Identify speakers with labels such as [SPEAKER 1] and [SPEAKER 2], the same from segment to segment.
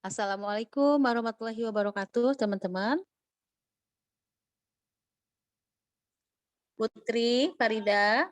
[SPEAKER 1] Assalamualaikum warahmatullahi wabarakatuh, teman-teman. Putri, Farida.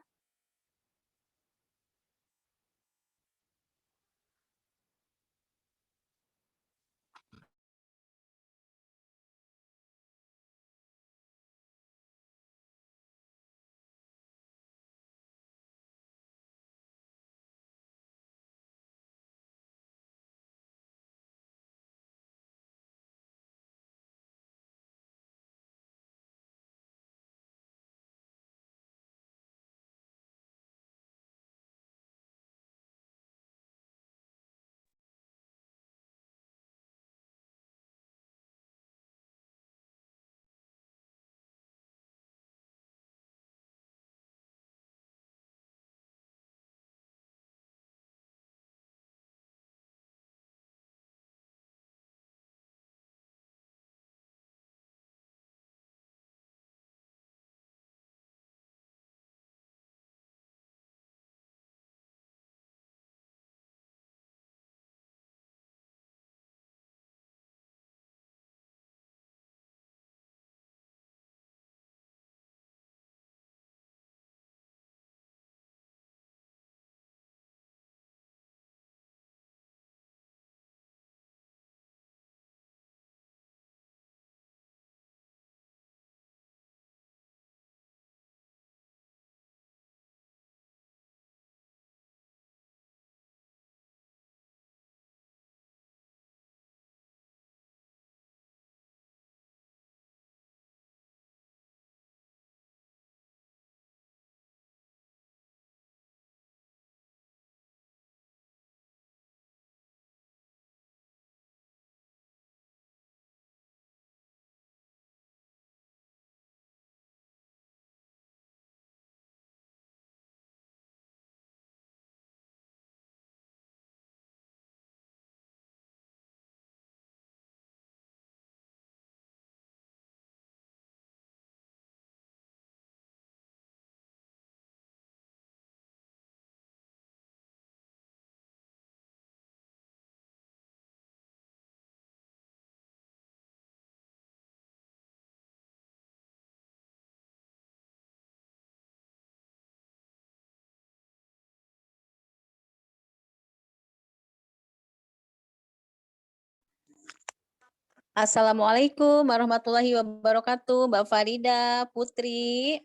[SPEAKER 1] Assalamualaikum warahmatullahi wabarakatuh, Mbak Farida, Putri.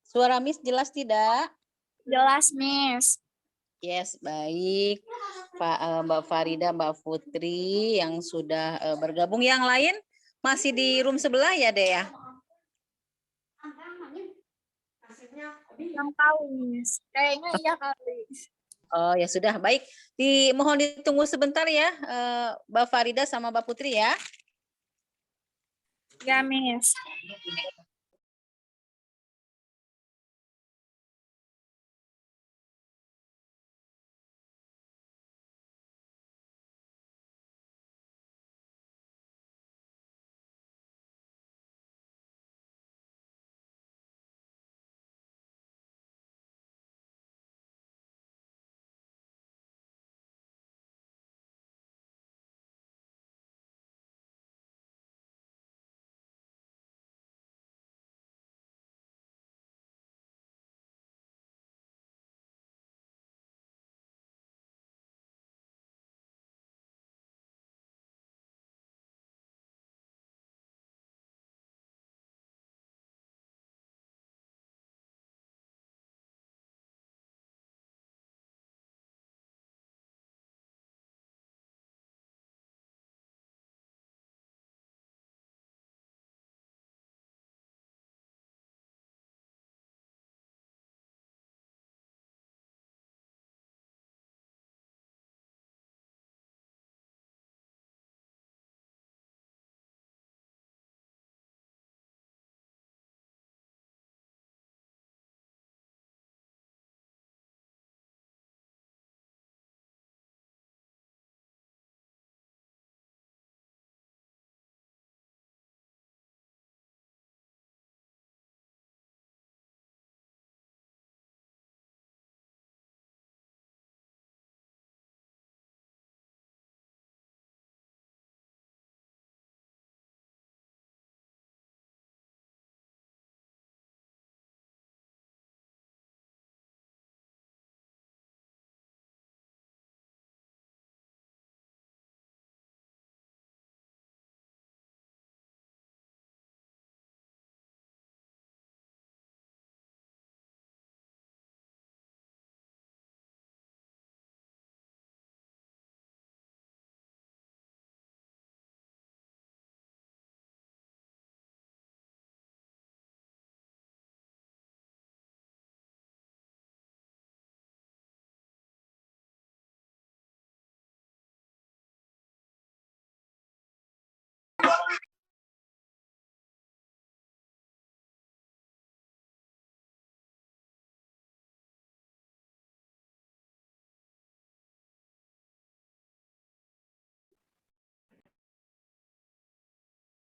[SPEAKER 1] Suara Miss jelas tidak?
[SPEAKER 2] Jelas, Miss.
[SPEAKER 1] Yes, baik. Mbak Farida, Mbak Putri yang sudah bergabung. Yang lain masih di room sebelah ya, Dea? Ya?
[SPEAKER 2] Yang tahu, Miss. Kayaknya iya kali.
[SPEAKER 1] Oh ya sudah, baik. Mohon ditunggu sebentar ya, Mbak Farida sama Mbak Putri ya.
[SPEAKER 2] Ya, Miss.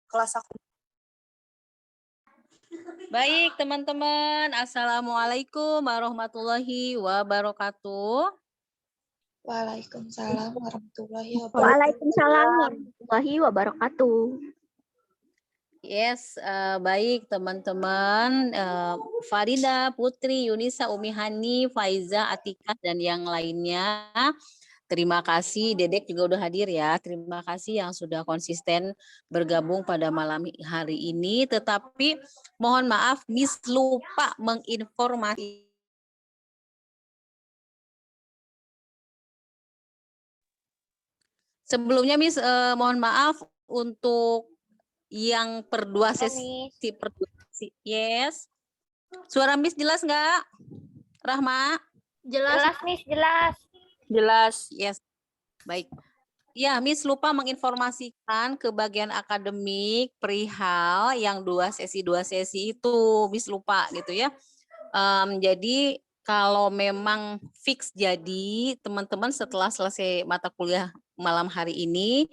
[SPEAKER 2] kelas aku.
[SPEAKER 1] Baik, teman-teman. Assalamualaikum warahmatullahi wabarakatuh.
[SPEAKER 2] Waalaikumsalam warahmatullahi wabarakatuh.
[SPEAKER 3] Waalaikumsalam warahmatullahi wabarakatuh.
[SPEAKER 1] Yes, baik teman-teman. Farida, Putri, Yunisa, Umi Hani, Faiza, Atika, dan yang lainnya. Terima kasih, Dedek juga udah hadir ya. Terima kasih yang sudah konsisten bergabung pada malam hari ini. Tetapi mohon maaf, Miss lupa menginformasi. Sebelumnya Miss, mohon maaf untuk yang per dua sesi. Yes. Suara Miss jelas nggak? Rahma?
[SPEAKER 3] Jelas, Miss, jelas.
[SPEAKER 1] Jelas, yes. Baik. Ya, Miss lupa menginformasikan ke bagian akademik perihal yang dua sesi itu. Miss lupa gitu ya. Jadi kalau memang fix jadi teman-teman setelah selesai mata kuliah malam hari ini,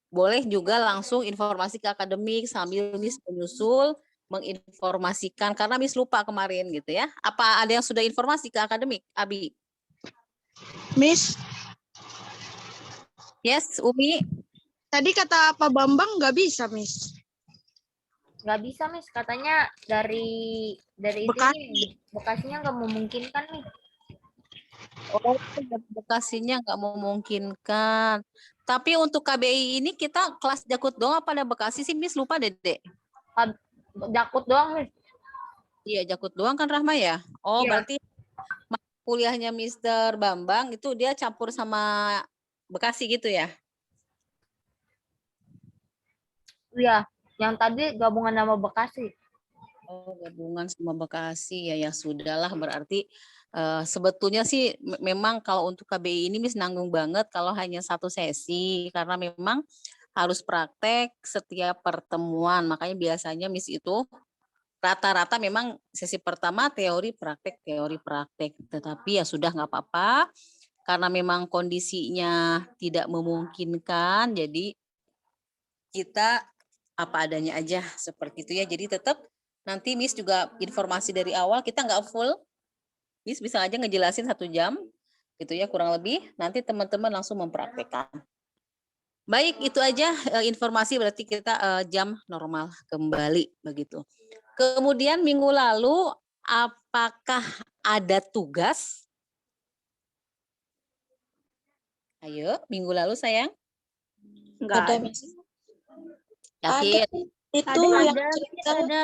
[SPEAKER 1] boleh juga langsung informasi ke akademik sambil Miss menyusul menginformasikan karena Miss lupa kemarin gitu ya. Apa ada yang sudah informasi ke akademik, Abi?
[SPEAKER 4] Miss,
[SPEAKER 1] Yes, Umi.
[SPEAKER 4] tadi kata Pak Bambang nggak bisa, Miss.
[SPEAKER 3] Nggak bisa, Miss. Katanya dari
[SPEAKER 4] Bekasi.
[SPEAKER 3] Bekasinya nggak memungkinkan nih.
[SPEAKER 1] Oh, Bekasinya nggak memungkinkan. Tapi untuk KBI ini kita kelas Jakut doang apa ada Bekasi sih, Miss? Lupa, Dede.
[SPEAKER 3] Jakut doang, Miss.
[SPEAKER 1] Iya, Jakut doang kan, Rahma ya? Oh,
[SPEAKER 3] Iya.
[SPEAKER 1] berarti kuliahnya Mister Bambang itu dia campur sama Bekasi gitu ya?
[SPEAKER 3] Iya, yang tadi gabungan nama Bekasi.
[SPEAKER 1] Oh, gabungan sama Bekasi. Ya sudahlah, berarti sebetulnya sih memang kalau untuk KBI ini Miss nanggung banget kalau hanya satu sesi karena memang harus praktek setiap pertemuan. Makanya biasanya Miss itu rata-rata memang sesi pertama teori praktek. Tetapi ya sudah nggak apa-apa karena memang kondisinya tidak memungkinkan. Jadi kita apa adanya aja seperti itu ya. Jadi tetap nanti Miss juga informasi dari awal kita nggak full. Miss bisa aja ngejelasin 1 jam gitu ya kurang lebih. Nanti teman-teman langsung mempraktekkan. Baik, itu aja informasi berarti kita jam normal kembali begitu. Kemudian minggu lalu apakah ada tugas? Ayo, minggu lalu sayang.
[SPEAKER 3] Enggak
[SPEAKER 2] Ada, Miss.
[SPEAKER 1] Yakin?
[SPEAKER 2] Itu
[SPEAKER 3] Ada,
[SPEAKER 2] yang
[SPEAKER 3] ada,
[SPEAKER 2] cerita
[SPEAKER 3] ada.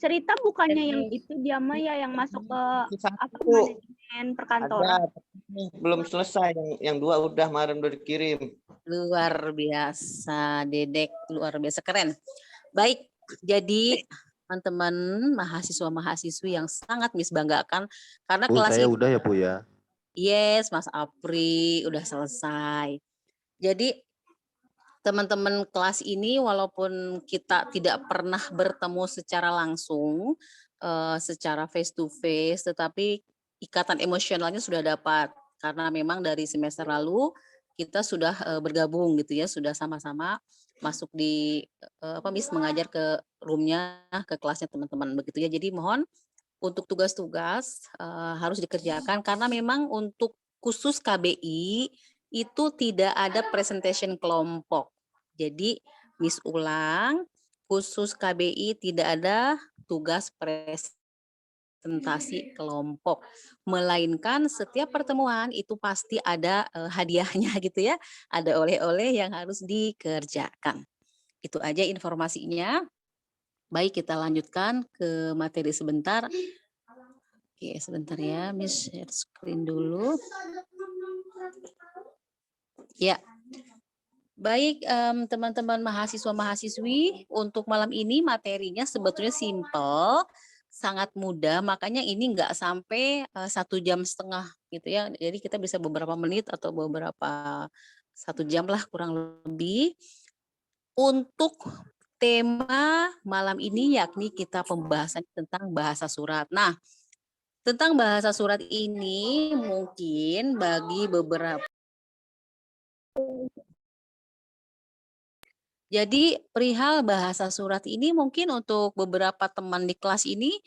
[SPEAKER 5] Cerita bukannya yang itu dia mah ya yang masuk ke apa manajemen perkantoran.
[SPEAKER 6] Ada, belum selesai. Yang 2 udah kemarin udah dikirim.
[SPEAKER 1] Luar biasa, Dedek, luar biasa keren. Baik, jadi teman-teman mahasiswa-mahasiswi yang sangat Miss banggakan karena
[SPEAKER 7] Bu,
[SPEAKER 1] kelas
[SPEAKER 7] saya
[SPEAKER 1] ini,
[SPEAKER 7] udah ya, Bu ya.
[SPEAKER 1] yes, Mas Apri udah selesai. Jadi teman-teman kelas ini walaupun kita tidak pernah bertemu secara langsung, secara face to face, tetapi ikatan emosionalnya sudah dapat karena memang dari semester lalu kita sudah bergabung gitu ya, sudah sama-sama masuk di Miss mengajar ke roomnya, ke kelasnya teman-teman begitu ya. Jadi mohon untuk tugas-tugas harus dikerjakan karena memang untuk khusus KBI itu tidak ada presentation kelompok. Jadi Miss ulang, khusus KBI tidak ada tugas presentasi kelompok, melainkan setiap pertemuan itu pasti ada hadiahnya gitu ya, ada oleh-oleh yang harus dikerjakan. Itu aja informasinya. Baik, kita lanjutkan ke materi sebentar. Oke, sebentar ya, Miss share screen dulu. Ya. Baik, teman-teman mahasiswa-mahasiswi, untuk malam ini materinya sebetulnya simple, sangat mudah, makanya ini nggak sampai 1,5 jam gitu ya. Jadi kita bisa beberapa menit atau beberapa 1 jam lah kurang lebih. Untuk tema malam ini yakni kita pembahasan tentang bahasa surat. Nah, tentang bahasa surat ini mungkin bagi beberapa Jadi perihal bahasa surat ini mungkin untuk beberapa teman di kelas ini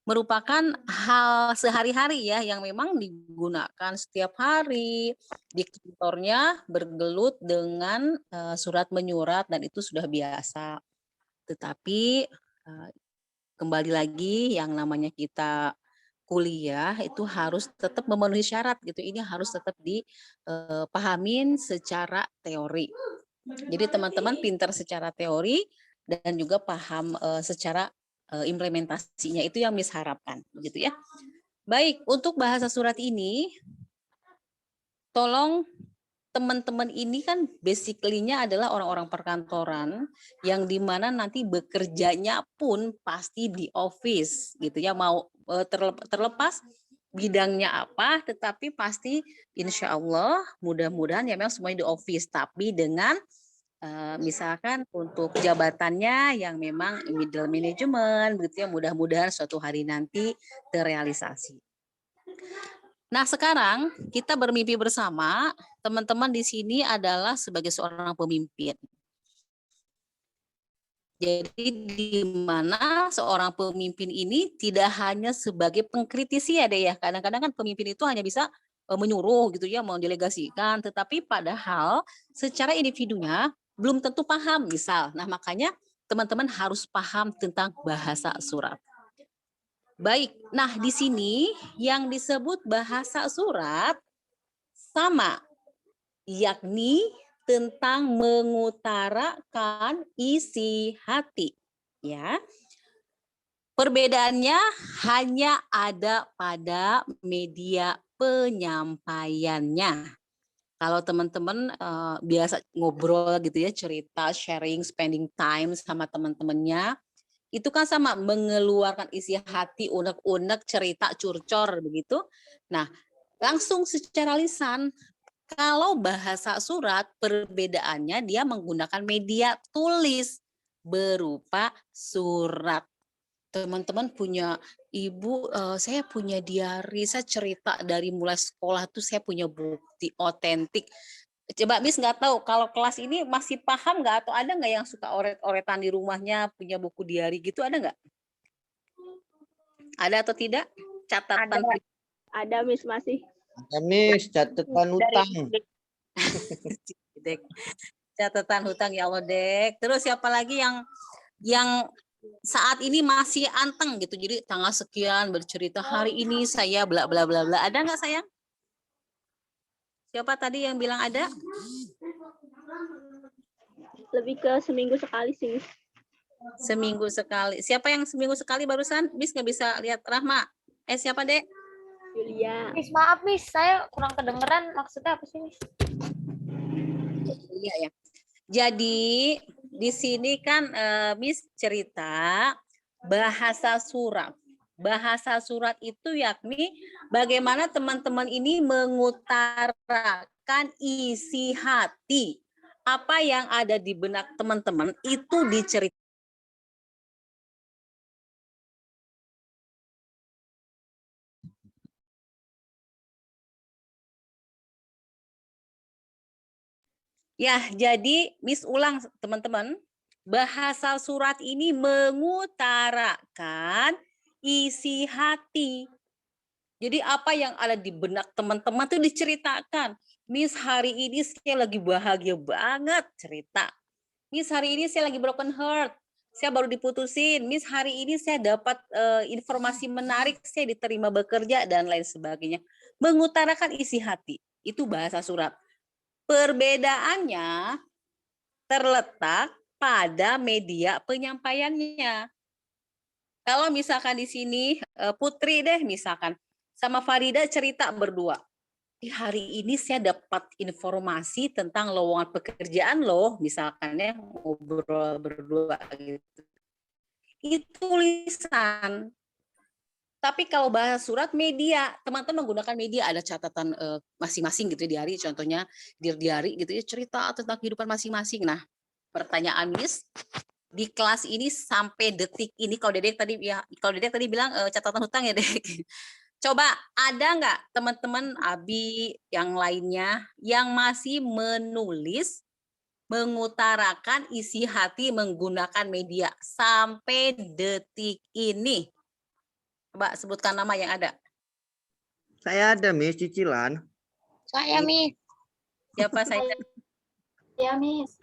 [SPEAKER 1] merupakan hal sehari-hari ya yang memang digunakan setiap hari di kantornya bergelut dengan surat menyurat dan itu sudah biasa. Tetapi kembali lagi yang namanya kita kuliah itu harus tetap memenuhi syarat gitu. Ini harus tetap dipahamin secara teori. Jadi teman-teman pintar secara teori dan juga paham secara implementasinya, itu yang Miss harapkan, begitu ya. Baik, untuk bahasa surat ini, tolong teman-teman ini kan basically-nya adalah orang-orang perkantoran yang dimana nanti bekerjanya pun pasti di office, gitu ya. Mau terlepas bidangnya apa, tetapi pasti insya Allah mudah-mudahan ya memang semuanya di office, tapi dengan misalkan untuk jabatannya yang memang middle management, begitu ya, mudah-mudahan suatu hari nanti terrealisasi. Nah sekarang kita bermimpi bersama, teman-teman di sini adalah sebagai seorang pemimpin. Jadi di mana seorang pemimpin ini tidak hanya sebagai pengkritisi ya deh ya, kadang-kadang kan pemimpin itu hanya bisa menyuruh gitu ya, mendelegasikan, tetapi padahal secara individunya belum tentu paham misal. Nah makanya teman-teman harus paham tentang bahasa surat. Baik, nah di sini yang disebut bahasa surat sama, yakni tentang mengutarakan isi hati, ya. Perbedaannya hanya ada pada media penyampaiannya. Kalau teman-teman biasa ngobrol gitu ya, cerita, sharing, spending time sama teman-temannya, itu kan sama mengeluarkan isi hati, unek-unek, cerita, curcor begitu. Nah, langsung secara lisan. Kalau bahasa surat perbedaannya dia menggunakan media tulis berupa surat. Teman-teman punya ibu, saya punya diary, saya cerita dari mulai sekolah tuh saya punya bukti otentik. Coba Miss nggak tahu kalau kelas ini masih paham nggak atau ada nggak yang suka oret-oretan di rumahnya punya buku diary gitu, ada nggak? Ada atau tidak? Catatan
[SPEAKER 5] Ada Miss masih.
[SPEAKER 6] Ada Miss, catatan hutang.
[SPEAKER 1] Dek. Catatan hutang ya Allah Dek. Terus siapa lagi yang saat ini masih anteng gitu, jadi tanggal sekian bercerita hari ini saya bla bla bla bla, ada nggak sayang? Siapa tadi yang bilang ada?
[SPEAKER 5] Lebih ke seminggu sekali sih.
[SPEAKER 1] Seminggu sekali. Siapa yang seminggu sekali barusan? Miss nggak bisa lihat. Rahma. Siapa Dek?
[SPEAKER 5] Julia.
[SPEAKER 3] Miss, maaf Miss, saya kurang kedengeran maksudnya apa sih Miss?
[SPEAKER 1] Iya ya. Jadi di sini kan Miss cerita bahasa surat. Bahasa surat itu yakni bagaimana teman-teman ini mengutarakan isi hati. Apa yang ada di benak teman-teman itu diceritakan. Ya, jadi Miss ulang teman-teman. Bahasa surat ini mengutarakan isi hati. Jadi apa yang ada di benak teman-teman itu diceritakan. Miss hari ini saya lagi bahagia banget cerita. Miss hari ini saya lagi broken heart. Saya baru diputusin. Miss hari ini saya dapat informasi menarik, saya diterima bekerja dan lain sebagainya. Mengutarakan isi hati. Itu bahasa surat. Perbedaannya terletak pada media penyampaiannya. Kalau misalkan di sini Putri deh misalkan sama Farida cerita berdua. Hari ini saya dapat informasi tentang lowongan pekerjaan loh, misalkan ya ngobrol berdua gitu. Itu tulisan. Tapi kalau bahasa surat media, teman-teman menggunakan media, ada catatan masing-masing gitu di diary, contohnya di diary gitu ya, cerita tentang kehidupan masing-masing. Nah, pertanyaan Miss, di kelas ini sampai detik ini, kalau Dedek tadi ya, kalau Dedek tadi bilang catatan hutang ya Dedek. Coba ada nggak teman-teman Abi yang lainnya yang masih menulis mengutarakan isi hati menggunakan media sampai detik ini. Coba sebutkan nama yang ada.
[SPEAKER 6] Saya ada, Miss, cicilan.
[SPEAKER 2] Saya, Miss.
[SPEAKER 1] Siapa saya?
[SPEAKER 2] Ya, Miss.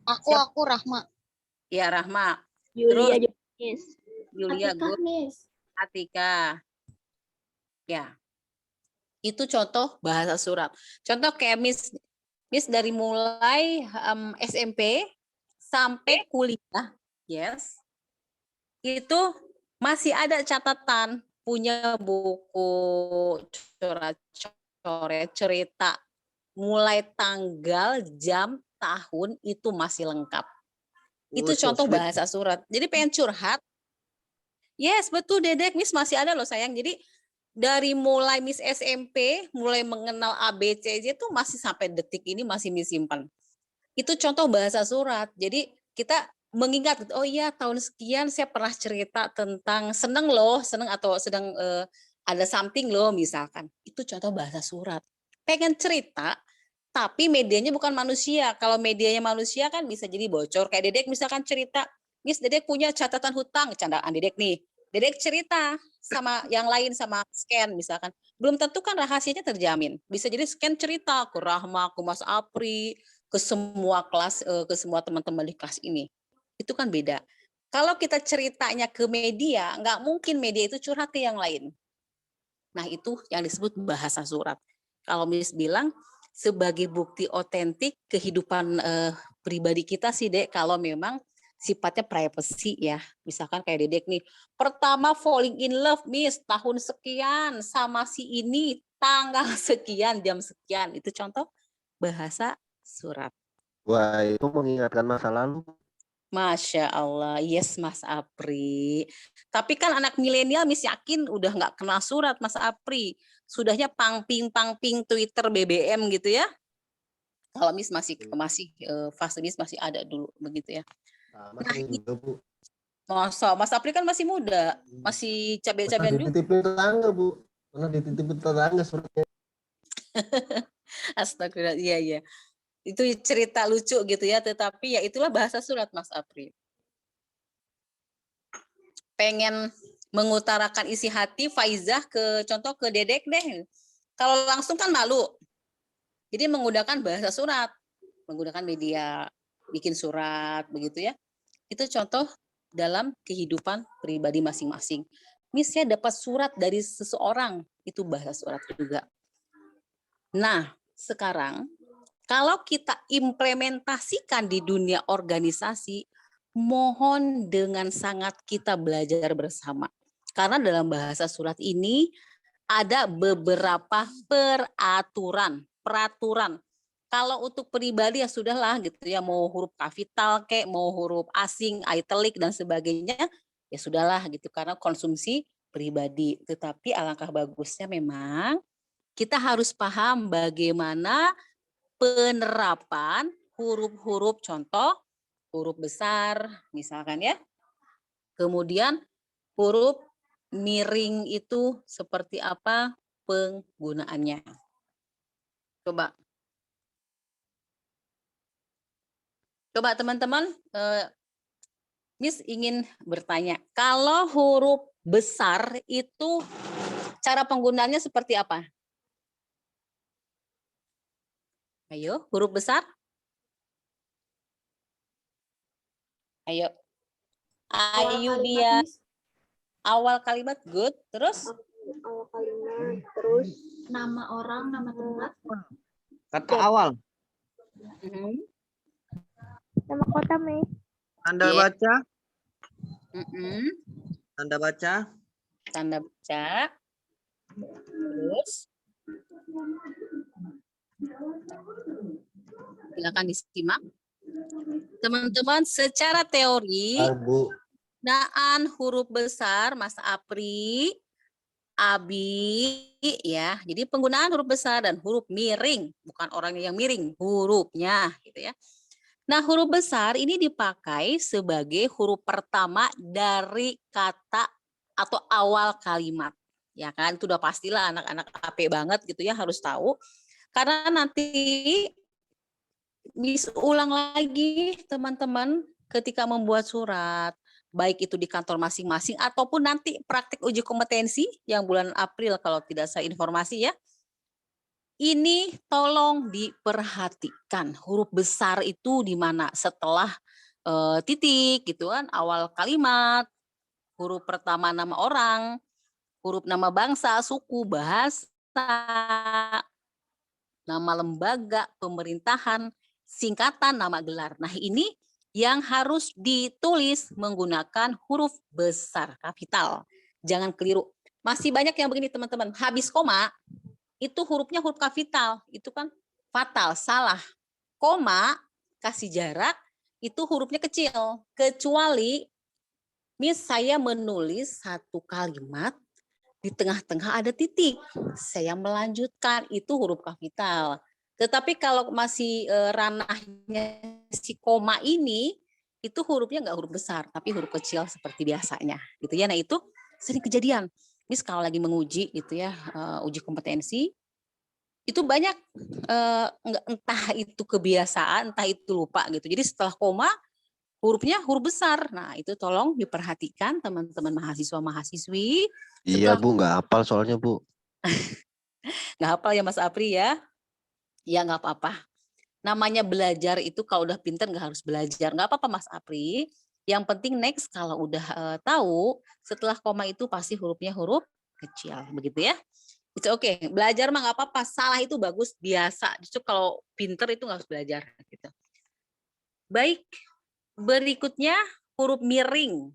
[SPEAKER 2] Aku Rahma.
[SPEAKER 1] Ya, Rahma.
[SPEAKER 5] Yulia
[SPEAKER 1] Terus
[SPEAKER 5] juga, Miss.
[SPEAKER 1] Yulia, Gus,
[SPEAKER 2] Miss.
[SPEAKER 1] Atika. Ya. Itu contoh bahasa surat. Contoh kayak Miss dari mulai SMP sampai kuliah, yes, itu masih ada catatan, punya buku coret-coret cerita, mulai tanggal, jam, tahun itu masih lengkap. Itu
[SPEAKER 6] So
[SPEAKER 1] contoh
[SPEAKER 6] sweet.
[SPEAKER 1] bahasa surat. Jadi pengen curhat, yes betul Dedek, Miss masih ada loh sayang. Jadi dari mulai Miss SMP, mulai mengenal ABCD itu masih sampai detik ini masih Miss simpan. Itu contoh bahasa surat. Jadi kita mengingat, oh iya tahun sekian saya pernah cerita tentang seneng atau sedang ada something loh misalkan. Itu contoh bahasa surat. Pengen cerita, tapi medianya bukan manusia. Kalau medianya manusia kan bisa jadi bocor. Kayak Dedek misalkan cerita, Miss Dedek punya catatan hutang, candaan Dedek nih. Dedek cerita sama yang lain sama scan misalkan. Belum tentu kan rahasianya terjamin. Bisa jadi scan cerita ke Rahma, ke Mas Apri, ke semua kelas, ke semua teman-teman di kelas ini. Itu kan beda. Kalau kita ceritanya ke media, nggak mungkin media itu curhat ke yang lain. Nah itu yang disebut bahasa surat. Kalau Miss bilang sebagai bukti otentik kehidupan pribadi kita sih Dek, kalau memang sifatnya privacy ya. Misalkan kayak Dedek nih, pertama falling in love Miss tahun sekian sama si ini tanggal sekian jam sekian. Itu contoh bahasa surat.
[SPEAKER 7] Wah, itu mengingatkan masa lalu.
[SPEAKER 1] Masya Allah, yes Mas Apri. Tapi kan anak milenial Miss yakin udah nggak kenal surat Mas Apri. Sudahnya pangping Twitter BBM gitu ya. Kalau Miss masih fase Miss masih ada dulu begitu ya.
[SPEAKER 7] Sama saya juga, Bu.
[SPEAKER 1] Masa Mas Apri kan masih muda, masih cabai-cabean juga.
[SPEAKER 7] Dititipin tetangga, Bu. Pernah dititipin tetangga suratnya.
[SPEAKER 1] Astagfirullah, iya. Itu cerita lucu gitu ya, tetapi ya itulah bahasa surat Mas Apri. Pengen mengutarakan isi hati Faizah contoh ke Dedek deh. Kalau langsung kan malu. Jadi menggunakan bahasa surat, menggunakan media, bikin surat begitu ya. Itu contoh dalam kehidupan pribadi masing-masing. Misalnya dapat surat dari seseorang, itu bahasa surat juga. Nah, sekarang kalau kita implementasikan di dunia organisasi, mohon dengan sangat kita belajar bersama. Karena dalam bahasa surat ini ada beberapa peraturan. Kalau untuk pribadi ya sudahlah gitu ya, mau huruf kapital kayak mau huruf asing, italic dan sebagainya, ya sudahlah gitu karena konsumsi pribadi. Tetapi alangkah bagusnya memang kita harus paham bagaimana penerapan huruf-huruf, contoh huruf besar misalkan ya. Kemudian huruf miring itu seperti apa penggunaannya. Coba teman-teman, Miss ingin bertanya, kalau huruf besar itu cara penggunaannya seperti apa? Ayo, huruf besar. Ayo. Dia awal kalimat, good. Terus?
[SPEAKER 2] Awal kalimat, terus nama orang, nama tempat.
[SPEAKER 6] Kata awal.
[SPEAKER 2] Nama kota, Miss.
[SPEAKER 6] Tanda
[SPEAKER 1] Iya.
[SPEAKER 6] baca.
[SPEAKER 1] Tanda baca. Terus? Silakan disimak. Teman-teman, secara teori, penggunaan huruf besar, Mas Apri, Abi, ya. Jadi penggunaan huruf besar dan huruf miring, bukan orangnya yang miring, hurufnya, gitu ya. Nah, huruf besar ini dipakai sebagai huruf pertama dari kata atau awal kalimat. Ya kan, itu udah pastilah anak-anak AP banget gitu ya harus tahu. Karena nanti Miss ulang lagi teman-teman ketika membuat surat, baik itu di kantor masing-masing ataupun nanti praktik uji kompetensi yang bulan April kalau tidak saya informasi ya. Ini tolong diperhatikan huruf besar itu di mana setelah titik gitu kan, awal kalimat, huruf pertama nama orang, huruf nama bangsa, suku, bahasa, nama lembaga, pemerintahan, singkatan, nama gelar. Nah, ini yang harus ditulis menggunakan huruf besar, kapital. Jangan keliru. Masih banyak yang begini teman-teman, habis koma, itu hurufnya huruf kapital. Itu kan fatal, salah. Koma, kasih jarak, itu hurufnya kecil. Kecuali, Miss saya menulis satu kalimat, di tengah-tengah ada titik. Saya melanjutkan, itu huruf kapital. Tetapi kalau masih ranahnya si koma ini, itu hurufnya nggak huruf besar, tapi huruf kecil seperti biasanya. Gitu ya. Nah itu sering kejadian. Miss kalau lagi menguji gitu ya, uji kompetensi, itu banyak entah itu kebiasaan, entah itu lupa gitu. Jadi setelah koma, hurufnya huruf besar. Nah itu tolong diperhatikan teman-teman mahasiswa-mahasiswi.
[SPEAKER 7] Iya Bu, nggak hafal soalnya Bu.
[SPEAKER 1] Nggak hafal ya Mas Apri ya? Ya nggak apa-apa. Namanya belajar itu kalau udah pinter nggak harus belajar. Nggak apa-apa Mas Apri. Yang penting next kalau udah tahu, setelah koma itu pasti hurufnya huruf kecil. Begitu ya. It's okay. Belajar mah nggak apa-apa. Salah itu bagus, biasa. Justru kalau pinter itu nggak harus belajar. Gitu. Baik. Berikutnya huruf miring.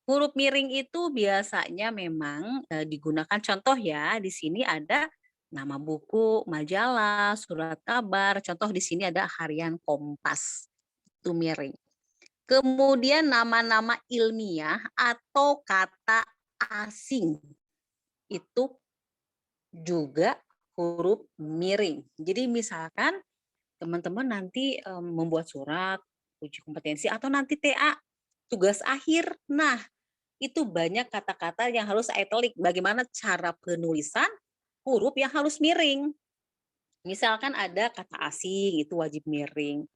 [SPEAKER 1] Huruf miring itu biasanya memang digunakan contoh ya. Di sini ada nama buku, majalah, surat kabar. Contoh di sini ada harian Kompas. Itu miring. Kemudian nama-nama ilmiah atau kata asing. Itu juga huruf miring. Jadi misalkan teman-teman nanti membuat surat, uji kompetensi, atau nanti TA, tugas akhir. Nah, itu banyak kata-kata yang harus italic. Bagaimana cara penulisan huruf yang harus miring. Misalkan ada kata asing, itu wajib miring.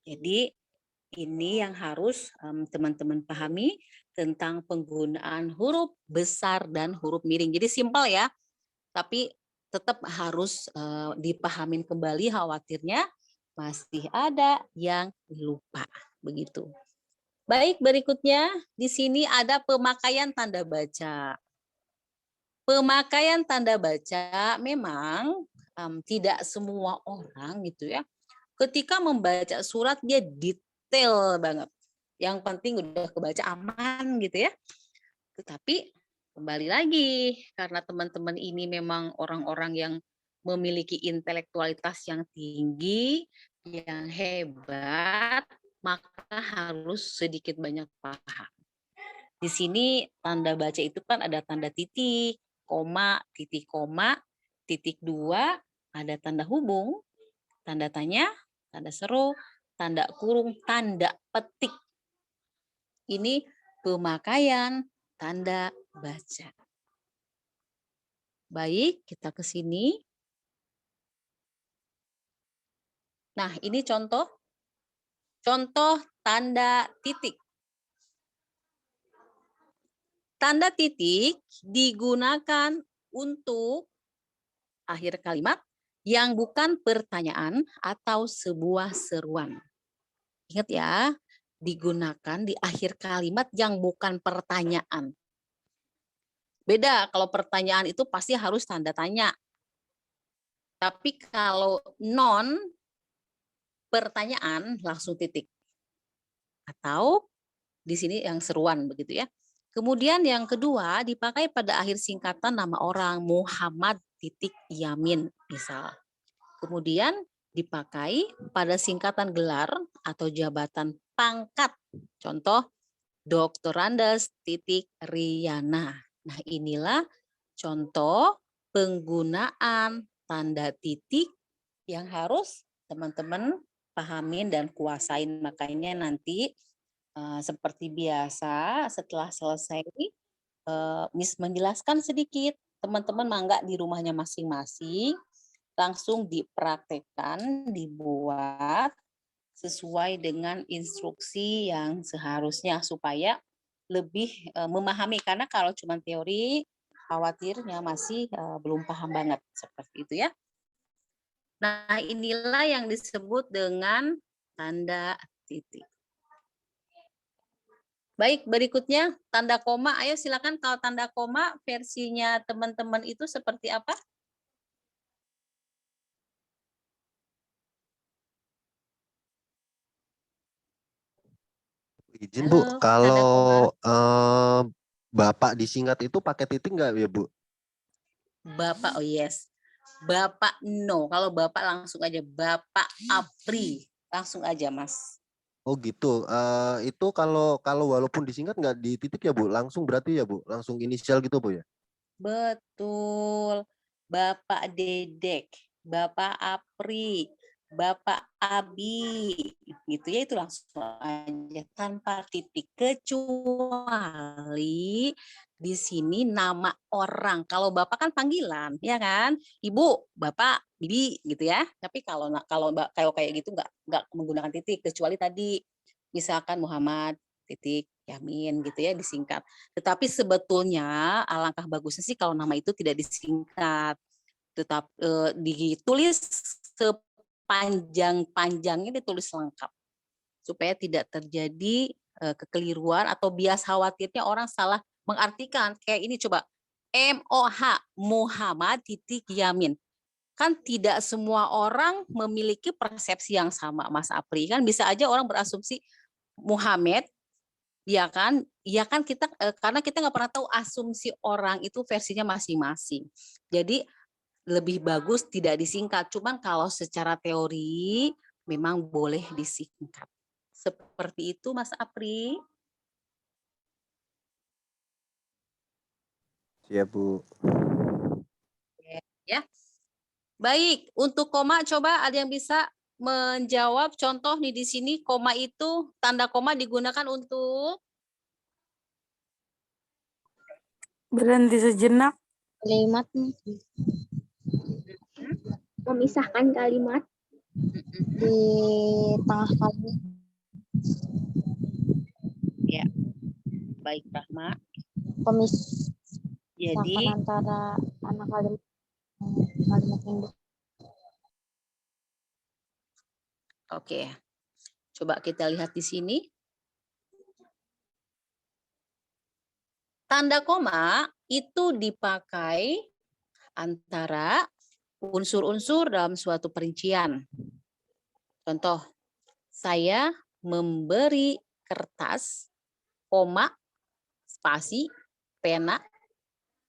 [SPEAKER 1] Jadi ini yang harus teman-teman pahami tentang penggunaan huruf besar dan huruf miring. Jadi simpel ya, tapi tetap harus dipahamin kembali, khawatirnya masih ada yang lupa. Begitu. Baik, berikutnya di sini ada pemakaian tanda baca. Pemakaian tanda baca memang tidak semua orang gitu ya. Ketika membaca surat dia detail banget. Yang penting udah kebaca aman gitu ya. Tetapi kembali lagi karena teman-teman ini memang orang-orang yang memiliki intelektualitas yang tinggi, yang hebat, maka harus sedikit banyak paham. Di sini tanda baca itu kan ada tanda titik, koma, titik dua, ada tanda hubung, tanda tanya, tanda seru, tanda kurung, tanda petik. Ini pemakaian tanda baca. Baik, kita ke sini. Nah, ini contoh tanda titik. Tanda titik digunakan untuk akhir kalimat yang bukan pertanyaan atau sebuah seruan. Ingat ya, digunakan di akhir kalimat yang bukan pertanyaan. Beda, kalau pertanyaan itu pasti harus tanda tanya. Tapi kalau non pertanyaan langsung titik. Atau di sini yang seruan begitu ya. Kemudian yang kedua dipakai pada akhir singkatan nama orang, Muhammad titik Yamin misal. Kemudian dipakai pada singkatan gelar atau jabatan pangkat. Contoh Dr. Andes titik Riana. Nah inilah contoh penggunaan tanda titik yang harus teman-teman pahamin dan kuasain. Makanya nanti seperti biasa setelah selesai Miss menjelaskan sedikit. Teman-teman mangga di rumahnya masing-masing langsung dipraktekkan, dibuat sesuai dengan instruksi yang seharusnya supaya lebih memahami, karena kalau cuma teori khawatirnya masih belum paham banget seperti itu ya. Nah, inilah yang disebut dengan tanda titik. Baik, berikutnya tanda koma. Ayo silakan, kalau tanda koma versinya teman-teman itu seperti apa?
[SPEAKER 7] Izin Bu,
[SPEAKER 1] Halo, tanda koma.
[SPEAKER 7] kalau Bapak disingkat itu pakai titik nggak ya Bu?
[SPEAKER 1] Bapak, oh yes. Bapak no. Kalau Bapak langsung aja Bapak Apri. Langsung aja, Mas.
[SPEAKER 7] Oh gitu. Itu kalau walaupun disingkat nggak di titik ya Bu, langsung berarti ya Bu, langsung inisial gitu Bu ya?
[SPEAKER 1] Betul. Bapak Dedek, Bapak Apri, Bapak Abi, gitu ya, itu langsung aja tanpa titik, kecuali di sini nama orang. Kalau Bapak kan panggilan, ya kan? Ibu, Bapak, Bibi, gitu ya. Tapi kalau kayak gitu nggak menggunakan titik, kecuali tadi misalkan Muhammad titik Yamin gitu ya, disingkat. Tetapi sebetulnya alangkah bagusnya sih kalau nama itu tidak disingkat, tetap ditulis sepanjang-panjangnya, ditulis lengkap supaya tidak terjadi kekeliruan atau bias khawatirnya orang salah mengartikan. Kayak ini coba, MOH Muhammad titik Yamin. Kan tidak semua orang memiliki persepsi yang sama, Mas Apri. Kan bisa aja orang berasumsi Muhammad, ya kan? Ya kan, kita karena kita nggak pernah tahu asumsi orang itu versinya masing-masing. Jadi lebih bagus tidak disingkat. Cuman kalau secara teori memang boleh disingkat. Seperti itu, Mas Apri.
[SPEAKER 7] Siap Bu.
[SPEAKER 1] Ya. Baik, untuk koma coba ada yang bisa menjawab. Contoh nih di sini koma itu, tanda koma digunakan untuk
[SPEAKER 4] Berhenti sejenak.
[SPEAKER 2] Kalimat memisahkan kalimat di tengah kalimat.
[SPEAKER 1] ya. Baik, Rahma.
[SPEAKER 2] Pemisahkan
[SPEAKER 1] Jadi
[SPEAKER 2] antara anak kalimat yang
[SPEAKER 1] oke. Coba kita lihat di sini. Tanda koma itu dipakai antara unsur-unsur dalam suatu perincian. Contoh, saya memberi kertas, koma, spasi, pena,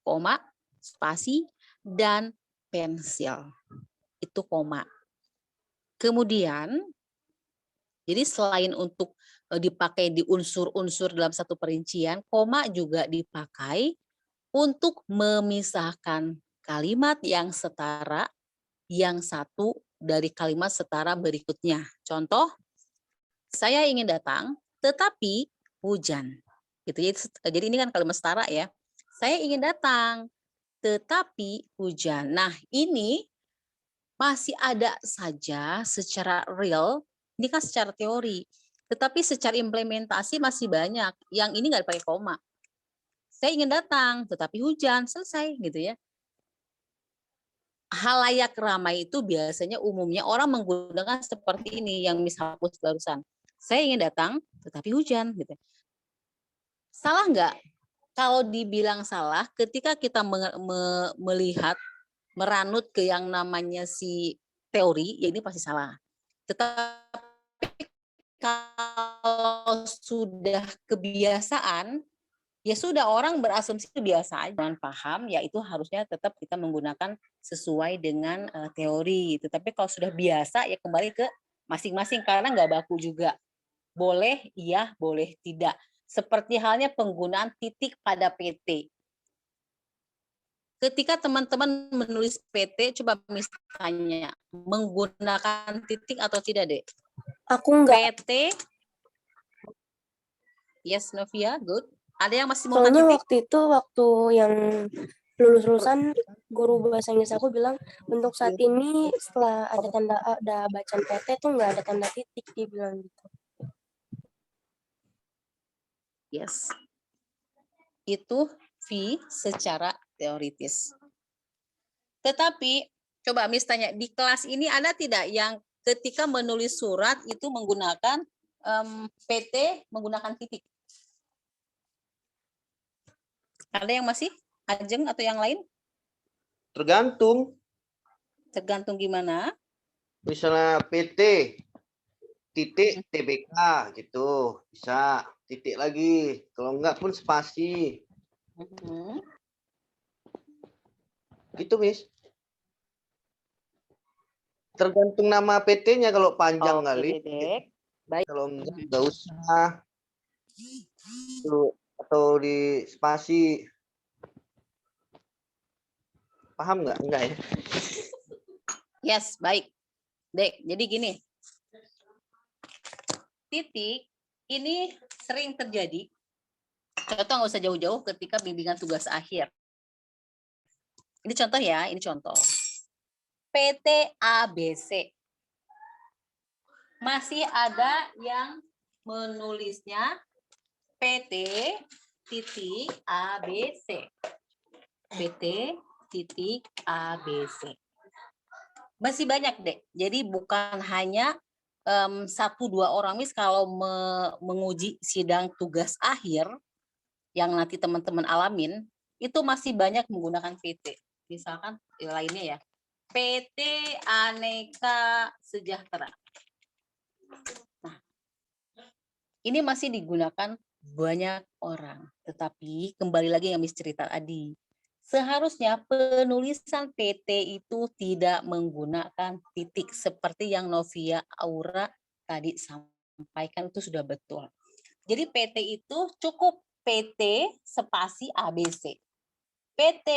[SPEAKER 1] koma, spasi, dan pensil. Itu koma. Kemudian, jadi selain untuk dipakai di unsur-unsur dalam satu perincian, koma juga dipakai untuk memisahkan kalimat yang setara, yang satu dari kalimat setara berikutnya. Contoh, saya ingin datang, tetapi hujan. Gitu. Jadi ini kan kalimat setara ya. Saya ingin datang, tetapi hujan. Nah, ini masih ada saja secara real, ini kan secara teori. Tetapi secara implementasi masih banyak. Yang ini nggak dipakai koma. Saya ingin datang, tetapi hujan, selesai gitu ya. Halayak ramai itu biasanya umumnya orang menggunakan seperti ini yang Miss hapus barusan. Saya ingin datang, tetapi hujan gitu. Salah nggak? Kalau dibilang salah, ketika kita melihat, meranut ke yang namanya si teori, ya ini pasti salah. Tetapi kalau sudah kebiasaan, ya sudah, orang berasumsi itu biasa aja. Jangan paham, ya itu harusnya tetap kita menggunakan sesuai dengan teori. Tetapi kalau sudah biasa, ya kembali ke masing-masing, karena nggak baku juga. Boleh iya, boleh tidak. Seperti halnya penggunaan titik pada PT. Ketika teman-teman menulis PT, coba misalnya menggunakan titik atau tidak, Dek?
[SPEAKER 2] Aku enggak.
[SPEAKER 1] PT. Yes, Novia, good. Ada yang masih mau
[SPEAKER 2] Soalnya
[SPEAKER 1] titik?
[SPEAKER 2] waktu itu, waktu yang
[SPEAKER 8] lulus-lulusan guru bahasa Inggris aku bilang untuk saat ini setelah ada bacaan PT tuh nggak ada tanda titik, dia bilang gitu.
[SPEAKER 1] Yes. Itu V secara teoritis. Tetapi coba Miss tanya, di kelas ini ada tidak yang ketika menulis surat itu menggunakan PT menggunakan titik? Ada yang masih? Ajeng atau yang lain?
[SPEAKER 6] Tergantung.
[SPEAKER 1] Tergantung gimana?
[SPEAKER 6] Misalnya PT titik TBK gitu, bisa titik lagi. Kalau enggak pun spasi. Gitu, Miss. Tergantung nama PT-nya, kalau panjang
[SPEAKER 1] Oke,
[SPEAKER 6] kali.
[SPEAKER 1] Dedek. Baik.
[SPEAKER 6] Kalau enggak usah. Atau di spasi. Paham nggak? Enggak ya?
[SPEAKER 1] Yes, baik. Dek, jadi gini. Titik ini sering terjadi. Contoh nggak usah jauh-jauh ketika bimbingan tugas akhir. Ini contoh ya, ini contoh. PT ABC. Masih ada yang menulisnya PT titik ABC. PT titik ABC. Masih banyak, Dek. Jadi bukan hanya 1-2 orang, Miss, kalau menguji sidang tugas akhir yang nanti teman-teman alamin, itu masih banyak menggunakan PT. Misalkan lainnya ya, PT Aneka Sejahtera. Nah, ini masih digunakan banyak orang. Tetapi kembali lagi yang Miss cerita tadi, seharusnya penulisan PT itu tidak menggunakan titik seperti yang Novia Aura tadi sampaikan, itu sudah betul. Jadi PT itu cukup PT spasi ABC. PT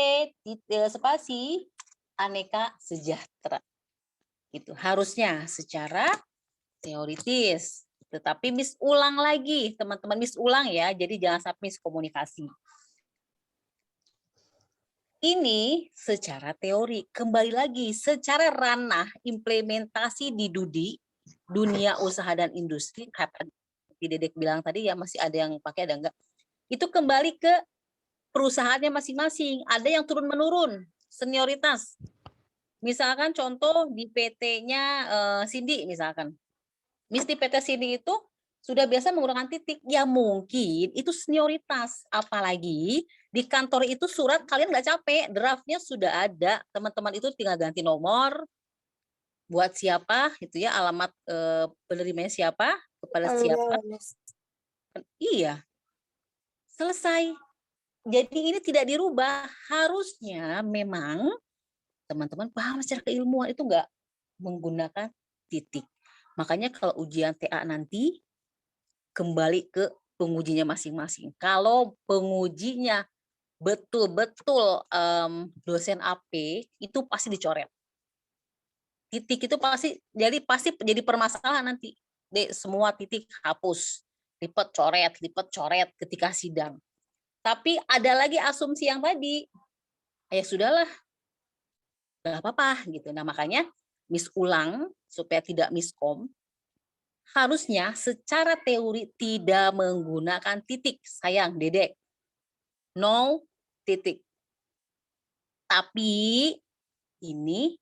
[SPEAKER 1] spasi Aneka Sejahtera. Itu harusnya secara teoritis. Tetapi Miss ulang lagi, teman-teman, Miss ulang ya. Jadi jangan sampai miskomunikasi. Ini secara teori, kembali lagi secara ranah implementasi di dunia usaha dan industri, kata Dedek bilang tadi ya, masih ada yang pakai, ada enggak. Itu kembali ke perusahaannya masing-masing. Ada yang turun-menurun senioritas. Misalkan contoh di PT-nya Cindy misalkan. Miss di PT Cindy itu sudah biasa menggunakan titik, ya mungkin itu senioritas. Apalagi di kantor itu surat kalian nggak capek, draftnya sudah ada, teman-teman itu tinggal ganti nomor, buat siapa, itu ya, alamat penerimanya siapa, kepada siapa. Iya, selesai. Jadi ini tidak dirubah. Harusnya memang teman-teman paham secara keilmuan itu nggak menggunakan titik. Makanya kalau ujian TA nanti, kembali ke pengujinya masing-masing. Kalau pengujinya betul-betul dosen AP, itu pasti dicoret. Titik itu pasti jadi permasalahan nanti. Semua titik hapus, lipat coret ketika sidang. Tapi ada lagi asumsi yang tadi, ya sudahlah, nggak apa-apa gitu. Nah makanya Miss ulang supaya tidak miskom. Harusnya secara teori tidak menggunakan titik. Sayang, Dedek. No titik. Tapi ini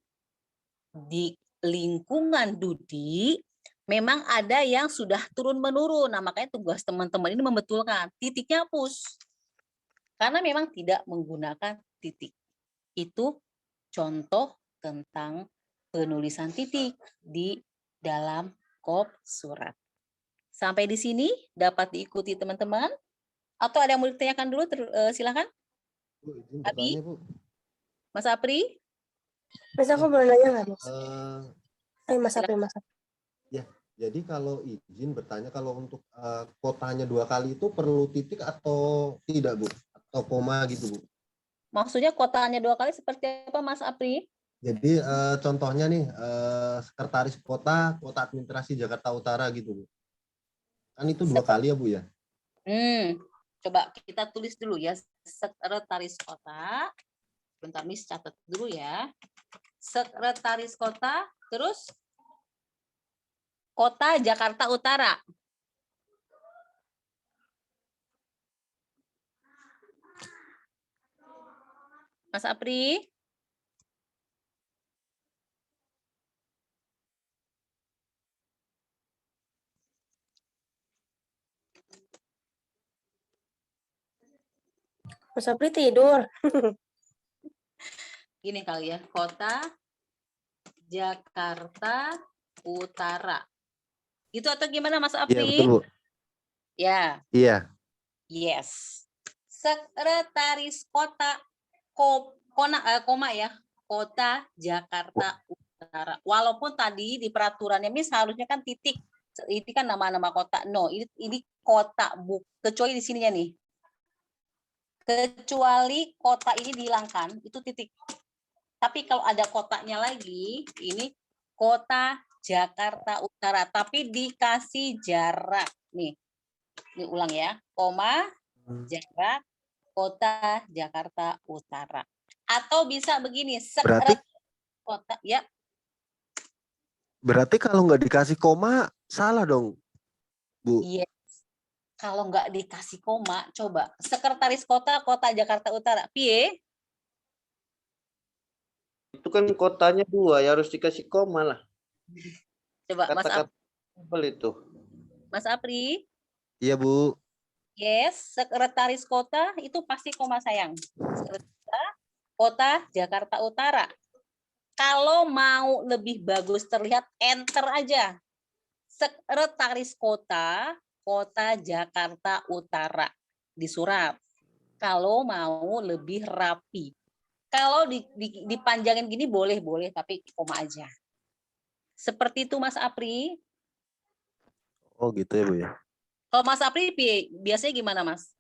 [SPEAKER 1] di lingkungan Dudi memang ada yang sudah turun-menurun. Nah, makanya tugas teman-teman ini membetulkan. Titiknya hapus. Karena memang tidak menggunakan titik. Itu contoh tentang penulisan titik di dalam kop surat. Sampai di sini dapat diikuti teman-teman? Atau ada yang mau ditanyakan dulu? Silakan.
[SPEAKER 7] Bu, izin
[SPEAKER 1] Abi?
[SPEAKER 7] bertanya, Bu.
[SPEAKER 1] Mas Apri?
[SPEAKER 8] Mas aku boleh nanya nggak, Mas? Mas Apri, Mas Apri.
[SPEAKER 7] Ya, jadi kalau izin bertanya, kalau untuk kotanya 2 kali itu perlu titik atau tidak, Bu? Atau koma gitu, Bu?
[SPEAKER 1] Maksudnya kotanya 2 kali seperti apa, Mas Apri?
[SPEAKER 7] Jadi contohnya nih, sekretaris kota administrasi Jakarta Utara gitu, Bu. Kan itu 2 kali ya, Bu ya?
[SPEAKER 1] Coba kita tulis dulu ya, sekretaris kota Bentar, Miss catat dulu ya. Sekretaris Kota, terus Kota Jakarta Utara. Mas Apri?
[SPEAKER 8] Mas Apri tidur.
[SPEAKER 1] Gini kali ya, Kota Jakarta Utara. Itu atau gimana Mas
[SPEAKER 7] Iya,
[SPEAKER 1] Apri?
[SPEAKER 7] betul, Bu.
[SPEAKER 1] Ya,
[SPEAKER 7] Iya.
[SPEAKER 1] yes. Sekretaris Kota koma ya, Kota Jakarta Utara. Walaupun tadi di peraturannya Miss harusnya kan titik. Ini kan nama-nama kota. No, ini kota, kecuali di sininya nih. Kecuali kota ini dihilangkan, itu titik. Tapi kalau ada kotaknya lagi, ini Kota Jakarta Utara, tapi dikasih jarak nih. Ini ulang ya, koma, jarak, Kota Jakarta Utara. Atau bisa begini,
[SPEAKER 7] Berarti
[SPEAKER 1] kota ya.
[SPEAKER 7] berarti kalau nggak dikasih koma salah dong, Bu.
[SPEAKER 1] Yes. Kalau nggak dikasih koma, coba Sekretaris Kota Kota Jakarta Utara. Piye?
[SPEAKER 6] Itu kan kotanya 2, ya harus dikasih koma lah.
[SPEAKER 1] Coba
[SPEAKER 6] Kata-kata itu.
[SPEAKER 1] Mas Apri.
[SPEAKER 7] Iya, Bu.
[SPEAKER 1] Yes, Sekretaris Kota itu pasti koma sayang. Sekretaris Kota Jakarta Utara. Kalau mau lebih bagus terlihat, enter aja. Sekretaris Kota Kota Jakarta Utara di surat. Kalau mau lebih rapi. Kalau dipanjangin gini boleh, tapi koma aja. Seperti itu Mas Apri.
[SPEAKER 7] Oh gitu ya, Bu ya.
[SPEAKER 1] Kalau Mas Apri biasanya gimana Mas?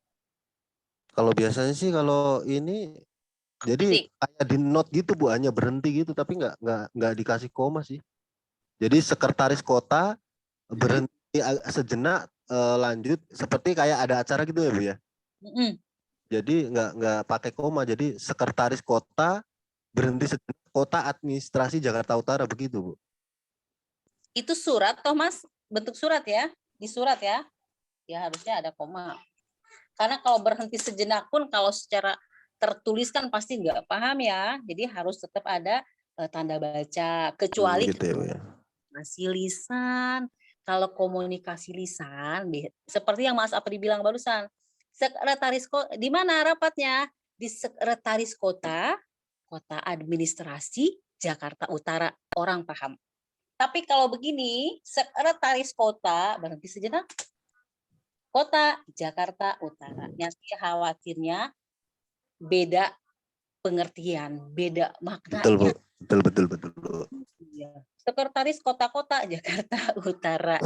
[SPEAKER 7] Kalau biasanya sih kalau ini jadi kayak di note gitu, Bu, hanya berhenti gitu tapi nggak dikasih koma sih. Jadi sekretaris kota berhenti sejenak, lanjut seperti kayak ada acara gitu ya, Bu ya. Jadi nggak pakai koma, jadi sekretaris kota berhenti sejenak, Kota Administrasi Jakarta Utara, begitu, Bu.
[SPEAKER 1] Itu surat toh Mas, bentuk surat ya, di surat ya. Ya harusnya ada koma. Karena kalau berhenti sejenak pun kalau secara tertulis kan pasti nggak paham ya. Jadi harus tetap ada tanda baca. Kecuali
[SPEAKER 7] gitu ya, Bu ya.
[SPEAKER 1] Komunikasi lisan. Kalau komunikasi lisan, seperti yang Mas Apri bilang barusan, Sekretaris Kota, di mana rapatnya? Di Sekretaris Kota, Kota Administrasi Jakarta Utara. Orang paham. Tapi kalau begini, Sekretaris Kota, berhenti sejenak, Kota Jakarta Utara. Yang khawatirnya beda pengertian, beda maknanya.
[SPEAKER 7] Betul, Bu.
[SPEAKER 1] Iya. Sekretaris Kota-Kota Jakarta Utara.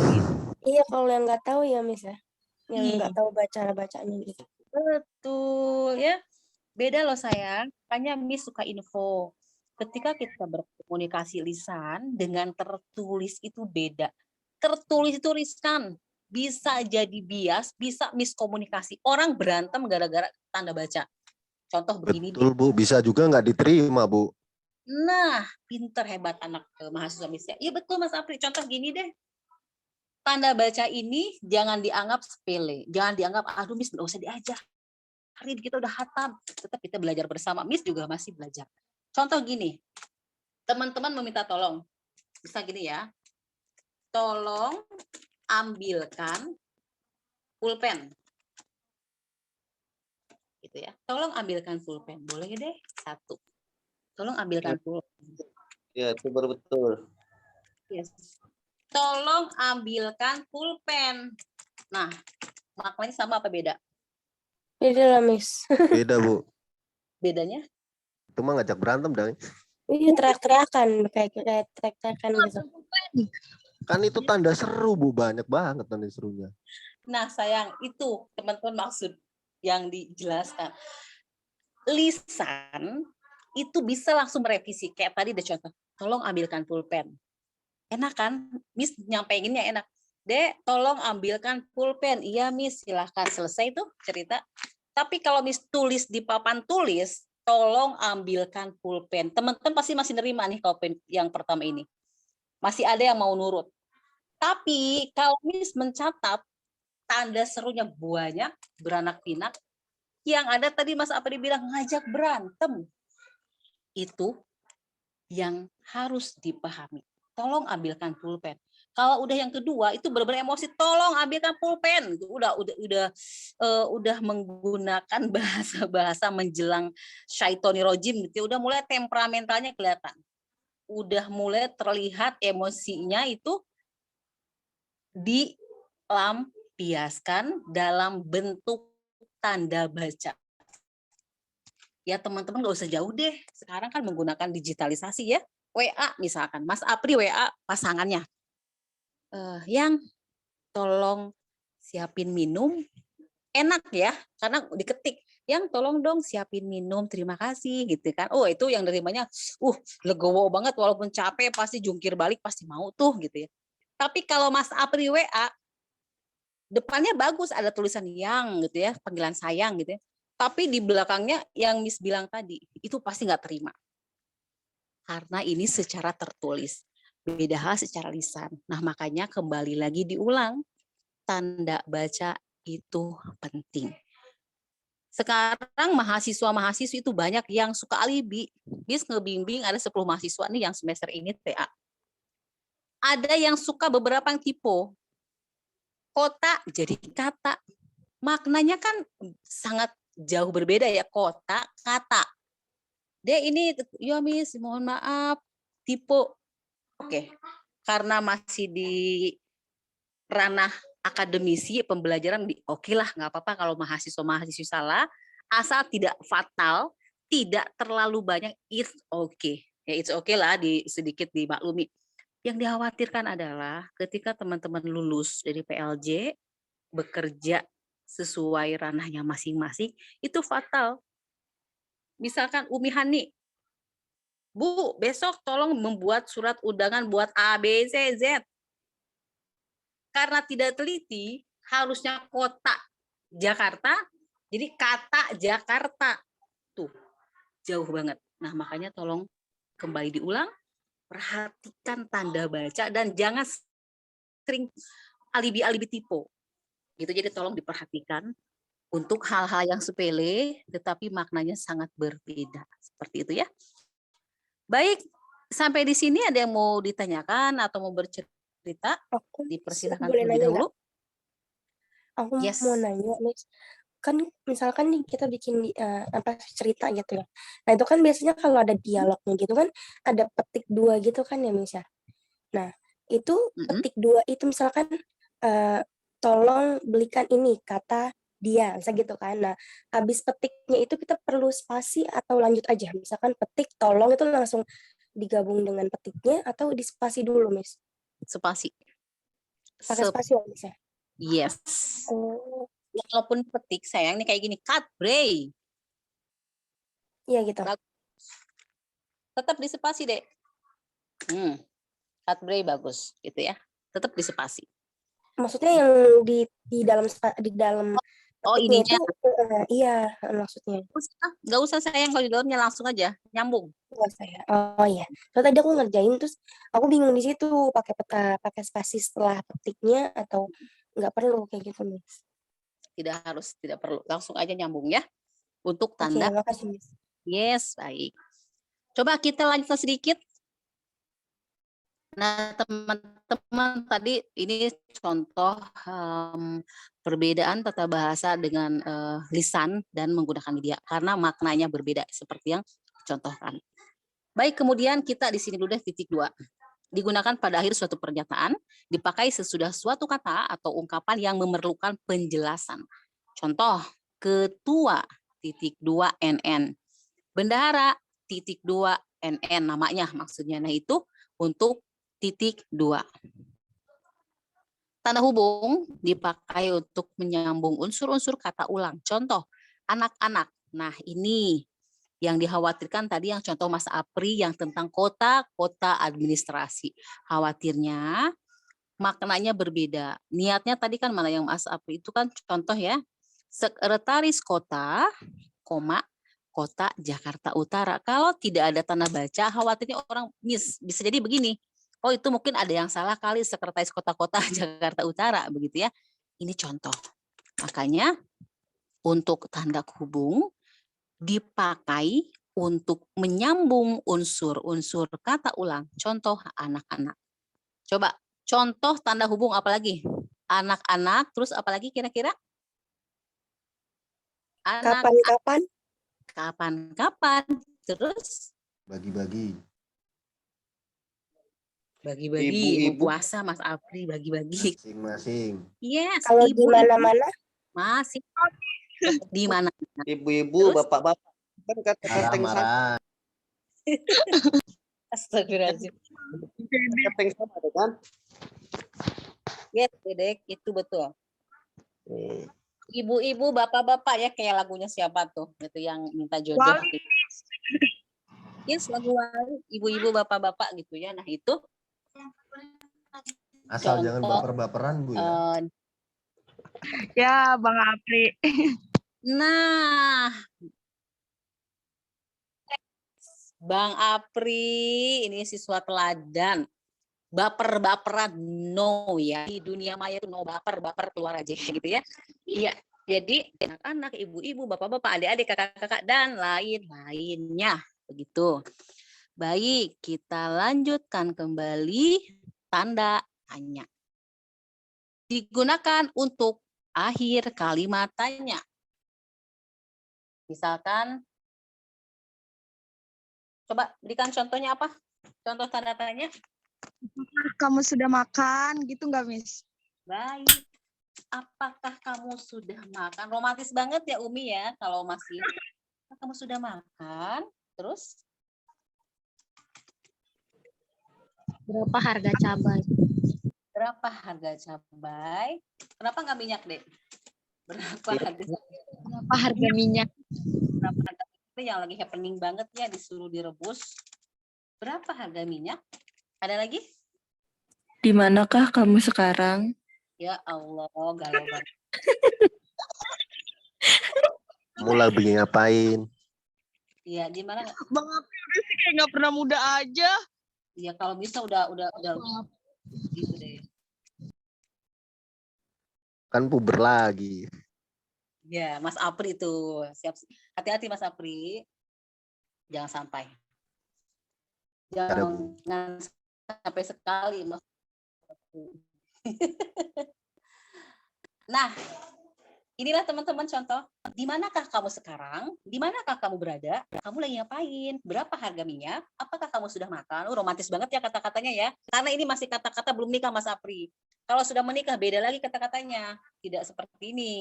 [SPEAKER 8] Iya, kalau yang nggak tahu ya, Miss ya. Yang nggak tahu bacanya gitu.
[SPEAKER 1] Betul ya. Beda loh sayang. Makanya Miss suka info. Ketika kita berkomunikasi lisan dengan tertulis itu beda. Tertulis itu riskan. Bisa jadi bias, bisa miskomunikasi. Orang berantem gara-gara tanda baca. Contoh begini.
[SPEAKER 7] Betul, Bu. Bisa juga nggak diterima, Bu.
[SPEAKER 1] Nah, pinter hebat anak mahasiswa Miss ya. Iya betul Mas Apri. Contoh gini deh. Tanda baca ini jangan dianggap sepele. Jangan dianggap, aduh Miss nggak usah diajar. Hari ini kita udah hatam. Tetap kita belajar bersama. Miss juga masih belajar. Contoh gini. Teman-teman meminta tolong. Bisa gini ya. Tolong ambilkan pulpen. Gitu ya. Tolong ambilkan pulpen. Boleh deh. 1. Tolong ambilkan pulpen.
[SPEAKER 6] Ya, itu baru betul.
[SPEAKER 1] Yes. Tolong ambilkan pulpen. Nah, maknanya sama apa beda?
[SPEAKER 8] Beda lah, Miss.
[SPEAKER 7] Beda, Bu.
[SPEAKER 1] Bedanya?
[SPEAKER 7] Itu mah ngajak berantem dong.
[SPEAKER 8] Iya, teriak-teriakan. Kayak teriak-teriakan gitu.
[SPEAKER 7] Kan itu tanda seru, Bu. Banyak banget tanda serunya.
[SPEAKER 1] Nah, sayang, itu teman-teman maksud yang dijelaskan. Lisan itu bisa langsung merevisi. Kayak tadi ada contoh. Tolong ambilkan pulpen. Enak kan? Miss nyampeinginnya enak. Dek, tolong ambilkan pulpen. Iya, Miss, silahkan. Selesai tuh cerita. Tapi kalau Miss tulis di papan tulis, tolong ambilkan pulpen. Teman-teman pasti masih nerima nih kalau yang pertama ini. Masih ada yang mau nurut. Tapi kalau Miss mencatat tanda serunya banyak, beranak pinak, yang ada tadi Mas Apri bilang ngajak berantem. Itu yang harus dipahami. Tolong ambilkan pulpen. Kalau udah yang kedua itu benar-benar emosi, tolong ambilkan pulpen. Udah menggunakan bahasa-bahasa menjelang syaitoni rojim gitu. Udah mulai temperamentalnya kelihatan. Udah mulai terlihat emosinya itu dilampiaskan dalam bentuk tanda baca. Ya teman-teman nggak usah jauh deh. Sekarang kan menggunakan digitalisasi ya. WA misalkan, Mas Apri WA pasangannya. Yang tolong siapin minum, enak ya, karena diketik. Yang tolong dong siapin minum, terima kasih gitu kan. Oh itu yang nerimanya, legowo banget walaupun capek pasti jungkir balik pasti mau tuh gitu ya. Tapi kalau Mas Apri WA, depannya bagus ada tulisan yang gitu ya, panggilan sayang gitu ya. Tapi di belakangnya yang Miss bilang tadi, itu pasti nggak terima. Karena ini secara tertulis. Beda hal secara lisan. Nah makanya kembali lagi diulang. Tanda baca itu penting. Sekarang mahasiswa-mahasiswi itu banyak yang suka alibi. Miss ngebimbing ada 10 mahasiswa nih yang semester ini TA. Ada yang suka beberapa yang tipe. Kota jadi kata. Maknanya kan sangat jauh berbeda ya. Kota, kata. Dia ini, ya Miss, mohon maaf, tipe. Oke, karena masih di ranah akademisi, pembelajaran, oke lah, nggak apa-apa kalau mahasiswa-mahasiswi salah, asal tidak fatal, tidak terlalu banyak, it's okay. Ya it's okay lah, sedikit dimaklumi. Yang dikhawatirkan adalah ketika teman-teman lulus dari PLJ, bekerja sesuai ranahnya masing-masing, itu fatal. Misalkan Umi Hani, Bu, besok tolong membuat surat undangan buat A, B, C, Z. Karena tidak teliti, harusnya kota Jakarta, jadi kata Jakarta. Tuh, jauh banget. Nah, makanya tolong kembali diulang, perhatikan tanda baca, dan jangan sering alibi-alibi tipe. Gitu, jadi tolong diperhatikan. Untuk hal-hal yang sepele, tetapi maknanya sangat berbeda. Seperti itu ya. Baik, sampai di sini ada yang mau ditanyakan atau mau bercerita?
[SPEAKER 8] Aku
[SPEAKER 1] Dipersilakan
[SPEAKER 8] boleh
[SPEAKER 1] terlebih
[SPEAKER 8] nanya
[SPEAKER 1] dahulu.
[SPEAKER 8] Aku
[SPEAKER 1] Yes.
[SPEAKER 8] mau nanya, Miss. Kan misalkan nih kita bikin cerita gitu ya. Nah, itu kan biasanya kalau ada dialognya gitu kan ada petik 2 gitu kan ya, Miss ya. Nah, itu petik 2 itu misalkan tolong belikan ini kata dia, misalnya gitu kan. Nah, habis petiknya itu kita perlu spasi atau lanjut aja? Misalkan petik tolong itu langsung digabung dengan petiknya atau dispasi dulu, Miss?
[SPEAKER 1] Spasi.
[SPEAKER 8] Pakai spasi ya, Miss ya?
[SPEAKER 1] Yes.
[SPEAKER 8] Oh.
[SPEAKER 1] Walaupun petik sayang ini kayak gini, cut Bray.
[SPEAKER 8] Iya gitu.
[SPEAKER 1] Tetap dispasi, Dek. Cut Bray bagus gitu ya. Tetap dispasi. Maksudnya
[SPEAKER 8] yang di dalam
[SPEAKER 1] ininya
[SPEAKER 8] itu iya maksudnya.
[SPEAKER 1] Nggak usah sayang, kalau di dalamnya langsung aja nyambung.
[SPEAKER 8] Nggak usah ya. Oh iya. So, tadi aku ngerjain terus aku bingung di situ pakai spasi setelah petiknya atau nggak perlu kayak gitu, Miss.
[SPEAKER 1] Tidak perlu, langsung aja nyambung ya. Untuk tanda.
[SPEAKER 8] Oke, makasih, Miss.
[SPEAKER 1] Yes, baik. Coba kita lanjutkan sedikit. Nah, teman-teman tadi ini contoh perbedaan tata bahasa dengan lisan dan menggunakan media karena maknanya berbeda seperti yang contohkan. Baik, kemudian kita di sini dulu deh titik 2. Digunakan pada akhir suatu pernyataan, dipakai sesudah suatu kata atau ungkapan yang memerlukan penjelasan. Contoh, ketua titik 2 NN. Bendahara titik 2 NN namanya maksudnya. Nah, itu untuk titik 2. Tanda hubung dipakai untuk menyambung unsur-unsur kata ulang. Contoh, anak-anak. Nah, ini yang dikhawatirkan tadi yang contoh Mas Apri yang tentang kota administrasi. Khawatirnya maknanya berbeda. Niatnya tadi kan mana yang Mas Apri itu kan contoh ya. Sekretaris kota, kota Jakarta Utara. Kalau tidak ada tanda baca, khawatirnya orang miss. Bisa jadi begini, oh itu mungkin ada yang salah kali sekretaris kota-kota Jakarta Utara, begitu ya. Ini contoh. Makanya untuk tanda hubung dipakai untuk menyambung unsur-unsur kata ulang. Contoh anak-anak. Coba contoh tanda hubung apalagi? Anak-anak, terus apalagi kira-kira? Anak,
[SPEAKER 8] Kapan-kapan?
[SPEAKER 1] kapan-kapan, terus
[SPEAKER 7] Bagi-bagi.
[SPEAKER 1] bagi-bagi, mau
[SPEAKER 6] Ibu-ibu.
[SPEAKER 1] puasa Mas Apri, bagi-bagi.
[SPEAKER 7] Masing-masing.
[SPEAKER 1] Yes,
[SPEAKER 8] Kalau di
[SPEAKER 1] ibu-ibu
[SPEAKER 8] mana-mana?
[SPEAKER 1] masih di mana?
[SPEAKER 6] Ibu-ibu,
[SPEAKER 1] Terus?
[SPEAKER 6] bapak-bapak. Kan kata-kata yang sama.
[SPEAKER 7] Marah-marah.
[SPEAKER 1] Astagfirullahaladzim.
[SPEAKER 6] Kata yang sama ada kan?
[SPEAKER 1] Yes, Dedek, itu betul.
[SPEAKER 6] Hmm.
[SPEAKER 1] Ibu-ibu, bapak-bapak ya, kayak lagunya siapa tuh? Itu yang minta jodoh.
[SPEAKER 2] Wali.
[SPEAKER 1] Yes, lagu Wali. Ibu-ibu, bapak-bapak gitu ya. Nah itu
[SPEAKER 7] Asal jangan
[SPEAKER 1] contoh.
[SPEAKER 7] baper-baperan, Bu ya.
[SPEAKER 2] Ya, Bang Apri.
[SPEAKER 1] Nah, Bang Apri, ini siswa teladan. Baper-baperan, no ya. Di dunia maya itu no baper keluar aja gitu ya. Iya, jadi anak-anak, ibu-ibu, bapak-bapak, adik-adik, kakak-kakak, dan lain-lainnya. Begitu. Baik, kita lanjutkan kembali tanda tanya. Digunakan untuk akhir kalimat tanya. Misalkan, coba berikan contohnya apa? Contoh tanda tanya.
[SPEAKER 2] Kamu sudah makan gitu nggak, Miss?
[SPEAKER 1] Baik. Apakah kamu sudah makan? Romantis banget ya Umi ya kalau masih. Kamu sudah makan? Terus?
[SPEAKER 3] Berapa harga cabai?
[SPEAKER 1] Berapa harga cabai? Kenapa nggak minyak, Dek? Berapa harga cabai?
[SPEAKER 3] Berapa harga minyak?
[SPEAKER 1] Berapa harga itu yang lagi happening banget ya, disuruh direbus. Berapa harga minyak? Ada lagi?
[SPEAKER 4] Di manakah kamu sekarang?
[SPEAKER 1] Ya Allah, galau banget.
[SPEAKER 7] Mulai lagi ngapain?
[SPEAKER 1] Iya, di mana?
[SPEAKER 2] Bang Apri udah sih kayak nggak pernah muda aja.
[SPEAKER 1] Iya, kalau bisa udah gitu deh.
[SPEAKER 7] Kan puber lagi.
[SPEAKER 1] Ya, Mas Apri tuh. Siap. Hati-hati Mas Apri. Jangan sampai. Jangan sampai sekali Mas. Nah, inilah teman-teman contoh. Di manakah kamu sekarang? Di manakah kamu berada? Kamu lagi ngapain? Berapa harga minyak? Apakah kamu sudah makan? Romantis banget ya kata-katanya ya. Karena ini masih kata-kata belum nikah Mas Apri. Kalau sudah menikah beda lagi kata-katanya. Tidak seperti ini.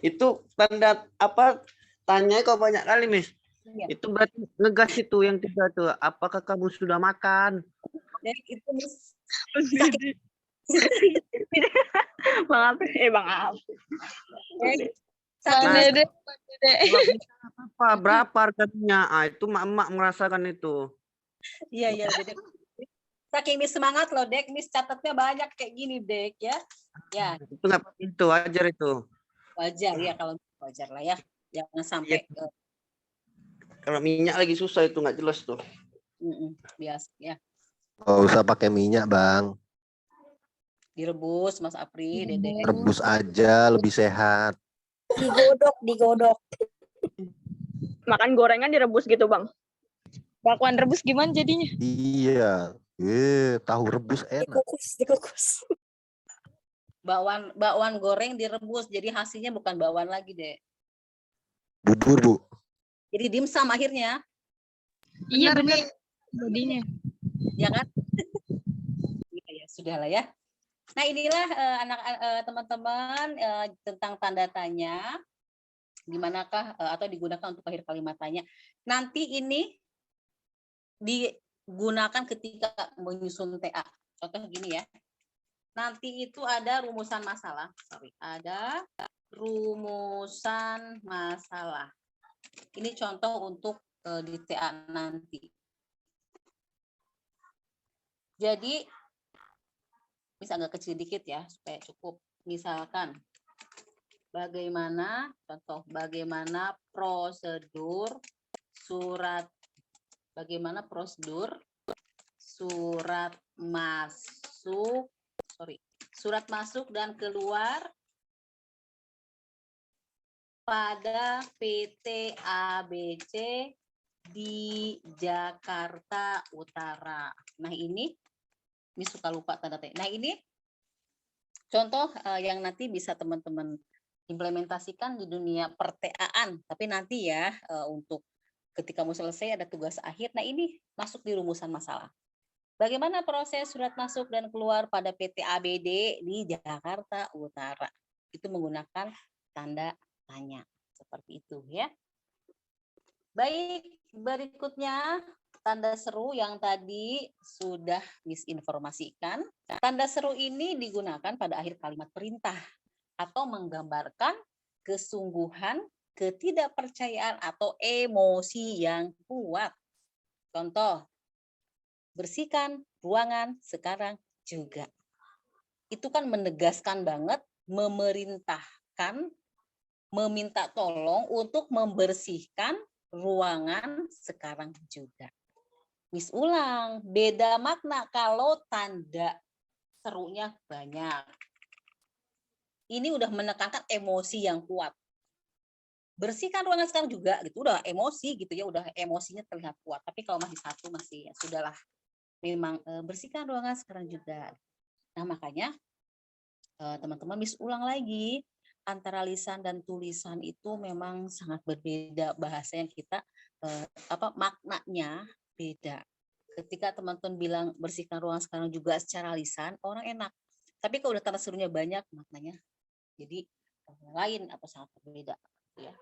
[SPEAKER 6] Itu tanda apa? Tanya kok banyak kali, Miss.
[SPEAKER 1] Iya.
[SPEAKER 6] Itu berarti ngegas itu yang tiga tuh. Apakah kamu sudah makan?
[SPEAKER 1] Dan itu Miss.
[SPEAKER 2] Bang Apri, Bang Apri.
[SPEAKER 1] Saking
[SPEAKER 6] Nah,
[SPEAKER 2] Dede.
[SPEAKER 6] apa berapa harganya? Ah, itu emak merasakan itu.
[SPEAKER 1] iya iya Dek. Saking Miss semangat loh Dek, Miss catatnya banyak kayak gini Dek ya. Ya,
[SPEAKER 6] Itu nggak apa-apa, itu wajar itu.
[SPEAKER 1] wajar ya kalau wajar lah ya. Jangan sampai
[SPEAKER 6] Kalau minyak lagi susah itu nggak jelas tuh.
[SPEAKER 1] biasa ya.
[SPEAKER 7] Nggak usah pakai minyak, Bang.
[SPEAKER 1] Direbus Mas Apri, Dede.
[SPEAKER 7] Rebus aja lebih sehat.
[SPEAKER 8] Digodok.
[SPEAKER 5] Makan gorengan direbus gitu, Bang. Bakwan rebus gimana jadinya?
[SPEAKER 7] Iya. Tahu rebus enak.
[SPEAKER 8] Dikukus.
[SPEAKER 1] Bakwan goreng direbus, jadi hasilnya bukan bakwan lagi, Dek.
[SPEAKER 7] Bubur, Bu.
[SPEAKER 1] Jadi dimsum akhirnya,
[SPEAKER 5] Iya benar. Jadinya.
[SPEAKER 1] ya kan? Ya, sudah lah ya. Nah, inilah teman-teman tentang tanda tanya. Di manakah atau digunakan untuk akhir kalimat tanya. Nanti ini digunakan ketika menyusun TA. Contoh gini ya. Nanti itu ada rumusan masalah. Ada rumusan masalah. Ini contoh untuk di TA nanti. Jadi bisa agak kecil dikit ya supaya cukup. Misalkan Bagaimana prosedur surat masuk dan keluar pada PT ABC di Jakarta Utara. Nah, ini suka lupa tanda tanya. Nah, ini contoh yang nanti bisa teman-teman implementasikan di dunia per-TA-an. Tapi nanti ya untuk ketika mau selesai ada tugas akhir. Nah, ini masuk di rumusan masalah. Bagaimana proses surat masuk dan keluar pada PT ABD di Jakarta Utara? Itu menggunakan tanda tanya. Seperti itu ya. Baik, berikutnya tanda seru yang tadi sudah misinformasikan. Tanda seru ini digunakan pada akhir kalimat perintah atau menggambarkan kesungguhan, ketidakpercayaan atau emosi yang kuat. Contoh, bersihkan ruangan sekarang juga. Itu kan menegaskan banget, memerintahkan, meminta tolong untuk membersihkan ruangan sekarang juga. Miss ulang, beda makna kalau tanda serunya banyak. Ini udah menekankan emosi yang kuat. Bersihkan ruangan sekarang juga, gitu. Udah emosi gitu ya, udah emosinya terlihat kuat. Tapi kalau masih satu masih ya sudahlah. Memang bersihkan ruangan sekarang juga. Nah, makanya teman-teman Miss ulang lagi. Antara lisan dan tulisan itu memang sangat berbeda bahasa yang kita maknanya beda. Ketika teman-teman bilang bersihkan ruang sekarang juga secara lisan, orang enak. Tapi kalau udah tanda serunya banyak, maknanya jadi lain atau sangat berbeda. Ya.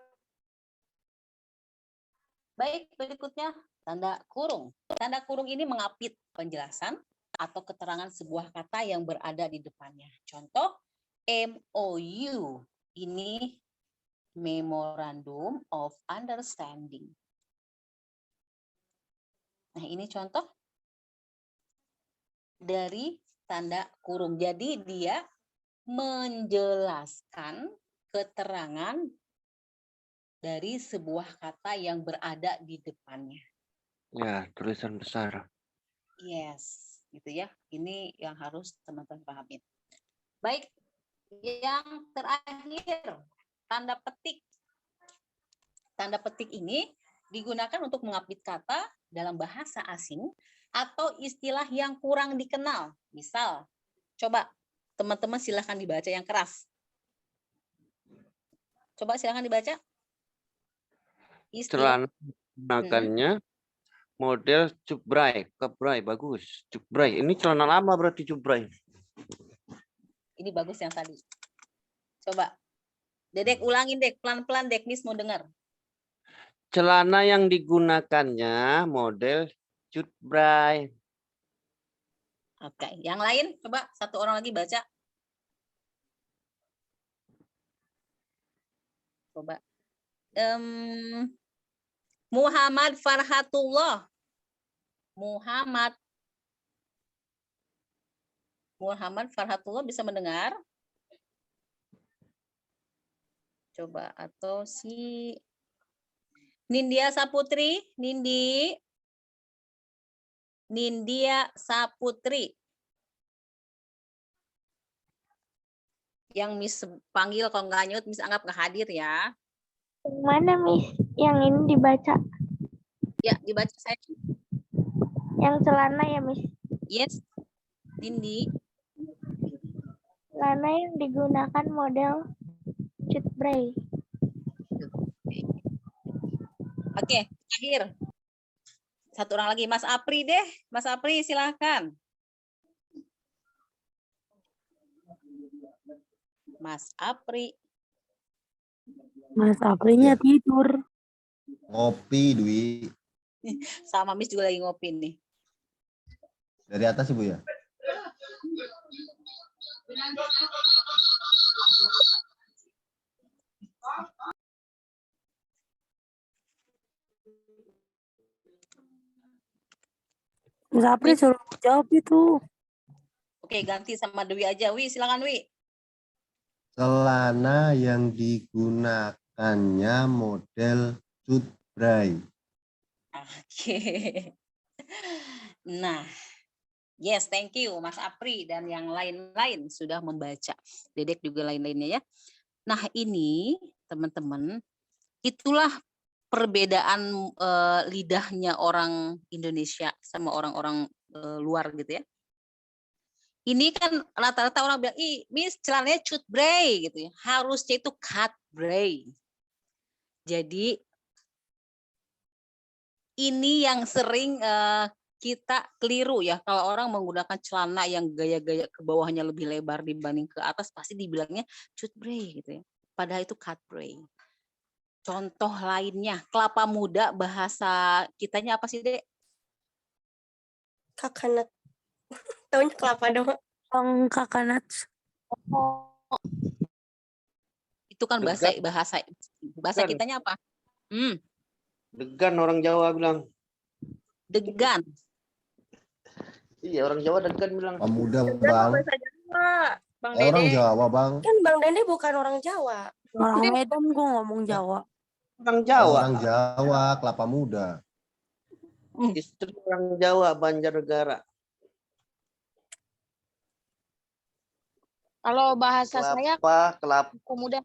[SPEAKER 1] Baik, berikutnya tanda kurung. Tanda kurung ini mengapit penjelasan atau keterangan sebuah kata yang berada di depannya. Contoh, MOU. Ini Memorandum of Understanding. Nah, ini contoh dari tanda kurung. Jadi dia menjelaskan keterangan dari sebuah kata yang berada di depannya.
[SPEAKER 6] Ya, tulisan besar.
[SPEAKER 1] Yes, gitu ya. Ini yang harus teman-teman pahamin. Baik, yang terakhir, tanda petik. Tanda petik ini digunakan untuk mengapit kata dalam bahasa asing atau istilah yang kurang dikenal. Misal, coba teman-teman silahkan dibaca yang keras. Coba silahkan dibaca.
[SPEAKER 6] Celana gunakannya model cubray, kebray, bagus. Cubray, ini celana lama berarti cubray.
[SPEAKER 1] Ini bagus yang tadi. Coba. Dedek ulangin, Dek. Pelan-pelan, Dek. Miss mau dengar.
[SPEAKER 6] Celana yang digunakannya model cubray.
[SPEAKER 1] Oke. Yang lain, coba satu orang lagi baca. Coba. Muhammad Farhatullah. Muhammad Farhatullah bisa mendengar? Coba, atau si Nindya Saputri, Nindya Saputri. Yang Miss panggil kalau nggak nyut, Miss anggap nggak hadir ya.
[SPEAKER 2] Yang mana, Miss? Yang ini dibaca.
[SPEAKER 1] Ya, dibaca saya.
[SPEAKER 2] Yang celana ya, Miss?
[SPEAKER 1] Yes, Nindi.
[SPEAKER 2] Celana yang digunakan model cutbray.
[SPEAKER 1] Oke, terakhir. Satu orang lagi, Mas Apri deh. Mas Apri, silahkan. Mas Apri.
[SPEAKER 8] Mas Aprinya tidur.
[SPEAKER 7] Ngopi, Dwi.
[SPEAKER 1] Sama Miss juga lagi ngopi nih.
[SPEAKER 7] Dari atas, Ibu ya?
[SPEAKER 8] Mas Apri suruh jawab itu.
[SPEAKER 1] Oke, ganti sama Dewi aja. Wi, silakan Wi.
[SPEAKER 7] celana yang digunakannya model cutbray.
[SPEAKER 1] Oke. Nah, yes, thank you Mas Apri dan yang lain-lain sudah membaca. Dedek juga lain-lainnya ya. Nah, ini teman-teman, itulah perbedaan lidahnya orang Indonesia sama orang-orang luar gitu ya. Ini kan rata-rata orang bilang, ih Miss celananya cutbray gitu ya. Harusnya itu cutbray. Jadi ini yang sering kita keliru ya. Kalau orang menggunakan celana yang gaya-gaya ke bawahnya lebih lebar dibanding ke atas, pasti dibilangnya cutbray gitu ya. Padahal itu cutbray. Contoh lainnya, kelapa muda bahasa kitanya apa sih, Dek?
[SPEAKER 8] Coconut. Taunya kelapa doang.
[SPEAKER 4] Coconut.
[SPEAKER 1] Itu kan bahasa
[SPEAKER 6] Degan.
[SPEAKER 1] kitanya apa?
[SPEAKER 6] Degan orang Jawa bilang.
[SPEAKER 1] Degan.
[SPEAKER 6] Iya, orang Jawa degan bilang.
[SPEAKER 7] Pemuda,
[SPEAKER 2] Degan
[SPEAKER 7] Bang.
[SPEAKER 2] bahasa Jawa, Bang
[SPEAKER 7] Orang
[SPEAKER 2] Dede.
[SPEAKER 7] Jawa, Bang.
[SPEAKER 8] Kan Bang Dede bukan orang Jawa.
[SPEAKER 4] Orang Medan gue ngomong Jawa.
[SPEAKER 6] Orang Jawa.
[SPEAKER 7] Orang Jawa, kelapa muda.
[SPEAKER 6] Istri orang Jawa, Banjarnegara.
[SPEAKER 2] Kalau bahasa saya
[SPEAKER 6] Kelapa.
[SPEAKER 2] pemuda.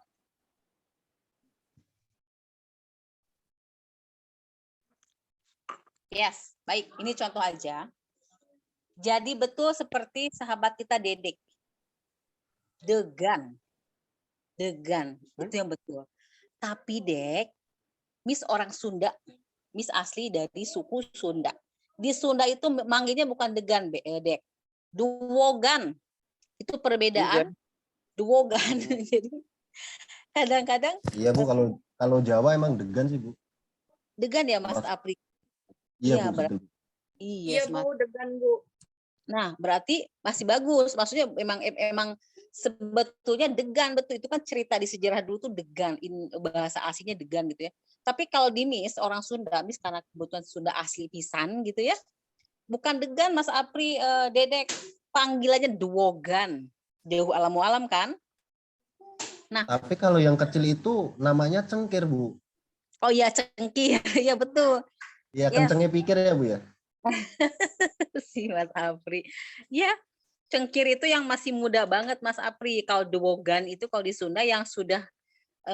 [SPEAKER 1] Yes, baik. Ini contoh aja. Jadi betul seperti sahabat kita Dedek. Degan. Degan. Itu yang betul. Tapi Dek, Miss orang Sunda. Miss asli dari suku Sunda. Di Sunda itu manggilnya bukan degan, Dek. Duwogan. Itu perbedaan. Duwogan. Jadi kadang-kadang.
[SPEAKER 7] Iya Bu, kalau Jawa emang degan sih Bu.
[SPEAKER 1] Degan ya Mas Apri?
[SPEAKER 7] Iya Bu.
[SPEAKER 1] berarti.
[SPEAKER 2] Iya
[SPEAKER 1] Iya,
[SPEAKER 2] Bu, degan Bu.
[SPEAKER 1] Nah, berarti masih bagus. Maksudnya emang sebetulnya degan, betul. Itu kan cerita di sejarah dulu tuh degan. Bahasa aslinya degan gitu ya. Tapi kalau di Miss, orang Sunda, Miss karena kebetulan Sunda asli pisan gitu ya. Bukan degan Mas Apri, Dedek. Panggilannya duwogan. Dewa alamu alam kan? Nah.
[SPEAKER 7] Tapi kalau yang kecil itu namanya cengkir Bu.
[SPEAKER 1] Oh iya, cengkir. Iya betul.
[SPEAKER 7] Ya kencengnya pikir ya Bu ya.
[SPEAKER 1] Si Mas Apri. Ya, cengkir itu yang masih muda banget Mas Apri. Kalau duwogan itu kalau di Sunda yang sudah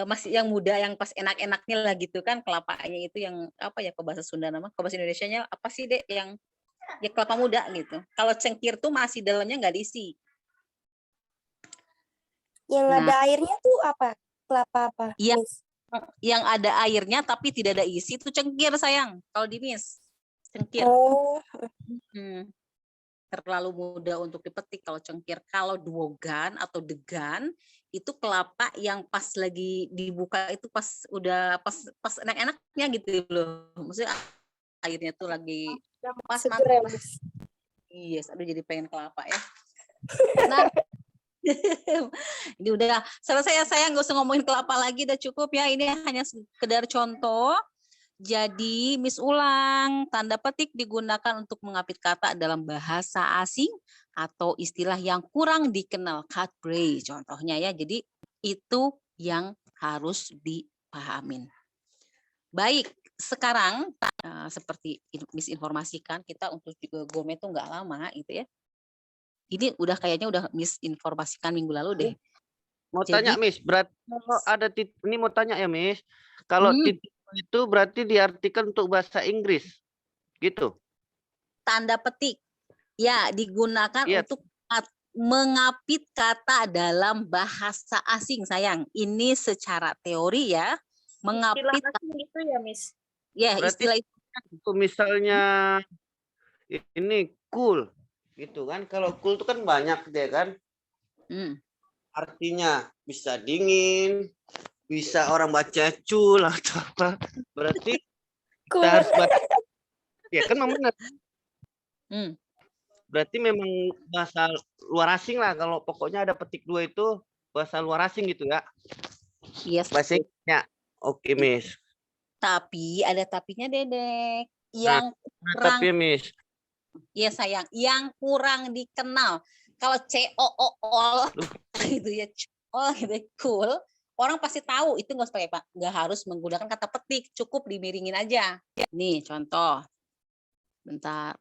[SPEAKER 1] masih yang muda, yang pas enak-enaknya lah gitu kan, kelapanya itu yang apa ya, ke bahasa Sunda nama, ke bahasa Indonesianya apa sih Dek, yang ya kelapa muda gitu. Kalau cengkir tuh masih dalamnya nggak diisi.
[SPEAKER 8] Yang ada airnya tuh apa? Kelapa apa?
[SPEAKER 1] Iya.
[SPEAKER 8] Miss?
[SPEAKER 1] Yang ada airnya tapi tidak ada isi itu cengkir sayang. Kalau di Miss, cengkir.
[SPEAKER 8] Oh.
[SPEAKER 1] Terlalu mudah untuk dipetik kalau cengkir. Kalau duwogan atau degan itu kelapa yang pas lagi dibuka itu pas enak-enaknya gitu loh. Maksudnya airnya tuh lagi pas
[SPEAKER 8] Seger ya,
[SPEAKER 1] mantap.
[SPEAKER 8] Miss?
[SPEAKER 1] Yes, aduh jadi pengen kelapa ya. Nah, ini udah selesai ya saya, nggak usah ngomongin kelapa lagi, udah cukup ya. Ini hanya sekedar contoh. Jadi Miss ulang, tanda petik digunakan untuk mengapit kata dalam bahasa asing atau istilah yang kurang dikenal, cutbray contohnya ya. Jadi itu yang harus dipahamin. Baik, sekarang seperti Miss informasikan, kita untuk juga Gome itu nggak lama gitu ya. Ini udah kayaknya udah Miss informasikan minggu lalu deh.
[SPEAKER 6] Mau tanya Miss, berarti kalau ada ini mau tanya ya Miss, kalau titik itu berarti diartikan untuk bahasa Inggris, gitu?
[SPEAKER 1] Tanda petik, ya digunakan untuk mengapit kata dalam bahasa asing sayang. Ini secara teori ya, mengapit.
[SPEAKER 2] Istilah asing itu ya Miss?
[SPEAKER 1] Ya
[SPEAKER 6] berarti
[SPEAKER 1] istilah
[SPEAKER 6] itu misalnya ini cool. Gitu kan, kalau cool itu kan banyak deh kan, artinya bisa dingin, bisa orang baca cool atau apa, berarti
[SPEAKER 8] Cool.
[SPEAKER 6] kita harus baca, ya kan memang benar. Berarti memang bahasa luar asing lah, kalau pokoknya ada petik dua itu bahasa luar asing gitu ya.
[SPEAKER 1] Yes.
[SPEAKER 6] Bahasa Inggrisnya, oke Miss.
[SPEAKER 1] Tapi ada tapinya Dedek, yang
[SPEAKER 6] tapi Miss.
[SPEAKER 1] Ya sayang, yang kurang dikenal. Kalau COOL itu ya oh gitu, cool. Orang pasti tahu itu nggak pakai nggak harus menggunakan kata petik, cukup dimiringin aja. Nih contoh, bentar.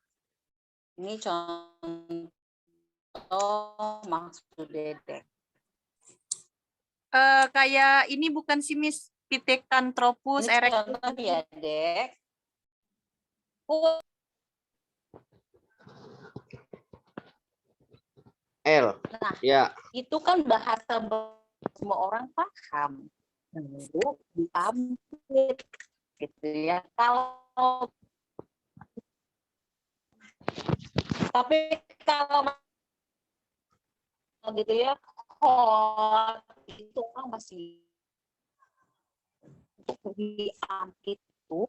[SPEAKER 1] Ini contoh maksud Dedek.
[SPEAKER 2] Kayak ini bukan sih Miss, Pithecanthropus
[SPEAKER 1] Ini
[SPEAKER 2] erectus.
[SPEAKER 1] contoh ya, Dek.
[SPEAKER 6] L.
[SPEAKER 1] Nah,
[SPEAKER 6] Ya.
[SPEAKER 1] itu kan bahasa semua orang paham. Lalu diambil gitu ya. Kalau tapi kalau gitu ya, hot itu orang masih untuk diambil itu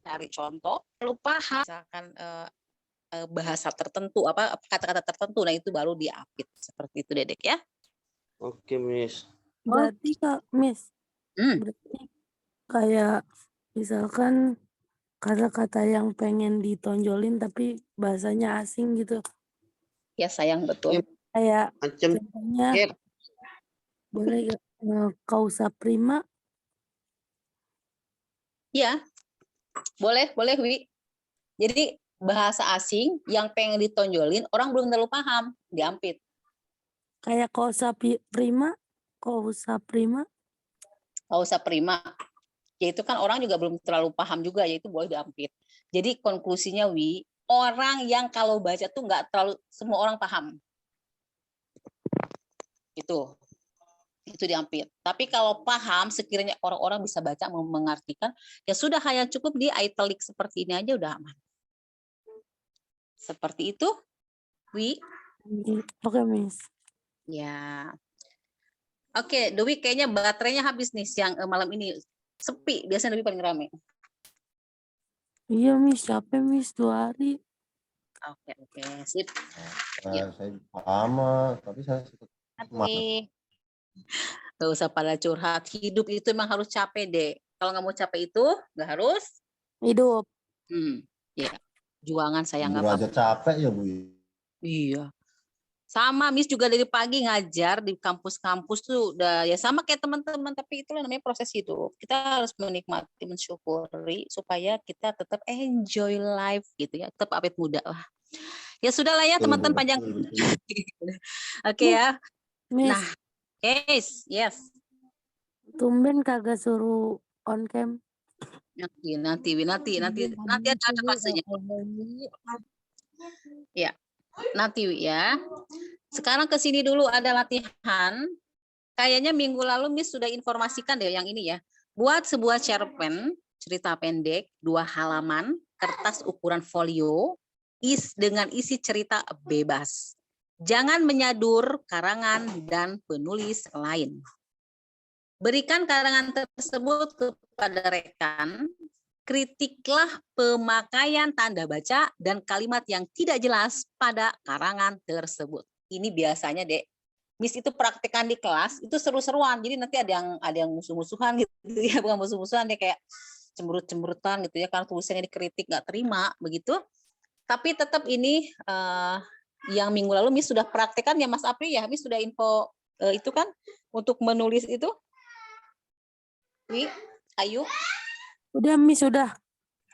[SPEAKER 1] cari contoh, lalu paham misalkan bahasa tertentu, apa kata-kata tertentu, nah itu baru diapit seperti itu Dedek ya.
[SPEAKER 6] Oke, Miss.
[SPEAKER 4] Berarti Kak, Miss, berarti kayak misalkan kata-kata yang pengen ditonjolin tapi bahasanya asing gitu.
[SPEAKER 1] Ya sayang, betul.
[SPEAKER 4] Kayak
[SPEAKER 6] Macam
[SPEAKER 4] contohnya boleh causa prima.
[SPEAKER 1] Ya, boleh Wi. Jadi bahasa asing yang pengen ditonjolin orang belum terlalu paham, diampit.
[SPEAKER 4] Kayak causa prima. Causa
[SPEAKER 1] prima. Ya itu kan orang juga belum terlalu paham juga, ya itu boleh diampit. Jadi konklusinya Wi, orang yang kalau baca tuh nggak terlalu semua orang paham. Itu diampit. Tapi kalau paham, sekiranya orang-orang bisa baca, mengartikan, ya sudah, hanya cukup di italic seperti ini aja udah aman. Seperti itu, Wi.
[SPEAKER 4] Oke, Miss.
[SPEAKER 1] Ya. Oke, Dewi kayaknya baterainya habis nih siang malam ini. Sepi, biasanya Dewi paling rame.
[SPEAKER 4] Iya, Miss, capek, Miss, 2 hari.
[SPEAKER 1] Oke, sip.
[SPEAKER 7] Saya sama, tapi saya
[SPEAKER 1] Hati. Gak usah pada curhat. Hidup itu emang harus capek deh. Kalau nggak mau capek itu, nggak harus
[SPEAKER 4] hidup.
[SPEAKER 1] Ya, juangan saya nggak
[SPEAKER 7] apa-apa. Aja capek ya Bu.
[SPEAKER 1] Iya. Sama Miss juga dari pagi ngajar di kampus-kampus tuh udah ya sama kayak teman-teman, tapi itu namanya proses hidup. Kita harus menikmati, mensyukuri supaya kita tetap enjoy life gitu ya, tetap awet muda lah. Ya sudah lah ya teman-teman, panjang. Oke ya.
[SPEAKER 4] Miss.
[SPEAKER 1] Nah, yes.
[SPEAKER 4] Tumben kagak suruh on cam.
[SPEAKER 1] Nanti ada fasenya. Ya. Nanti ya. Sekarang ke sini dulu ada latihan. Kayaknya minggu lalu Miss sudah informasikan deh yang ini ya. Buat sebuah cerpen, cerita pendek, 2 halaman, kertas ukuran folio, dengan isi cerita bebas. Jangan menyadur karangan dan penulis lain. Berikan karangan tersebut kepada rekan. Kritiklah pemakaian tanda baca dan kalimat yang tidak jelas pada karangan tersebut. Ini biasanya Dek, Miss itu praktekan di kelas itu seru-seruan. Jadi nanti ada yang musuh-musuhan gitu ya, bukan musuh-musuhan deh, kayak cemberut-cemberutan gitu ya, karena tulisannya dikritik nggak terima begitu. Tapi tetap ini yang minggu lalu Miss sudah praktekan ya Mas Apri ya, Miss sudah info itu kan untuk menulis itu. Wi, Ayu.
[SPEAKER 4] Udah Miss, sudah.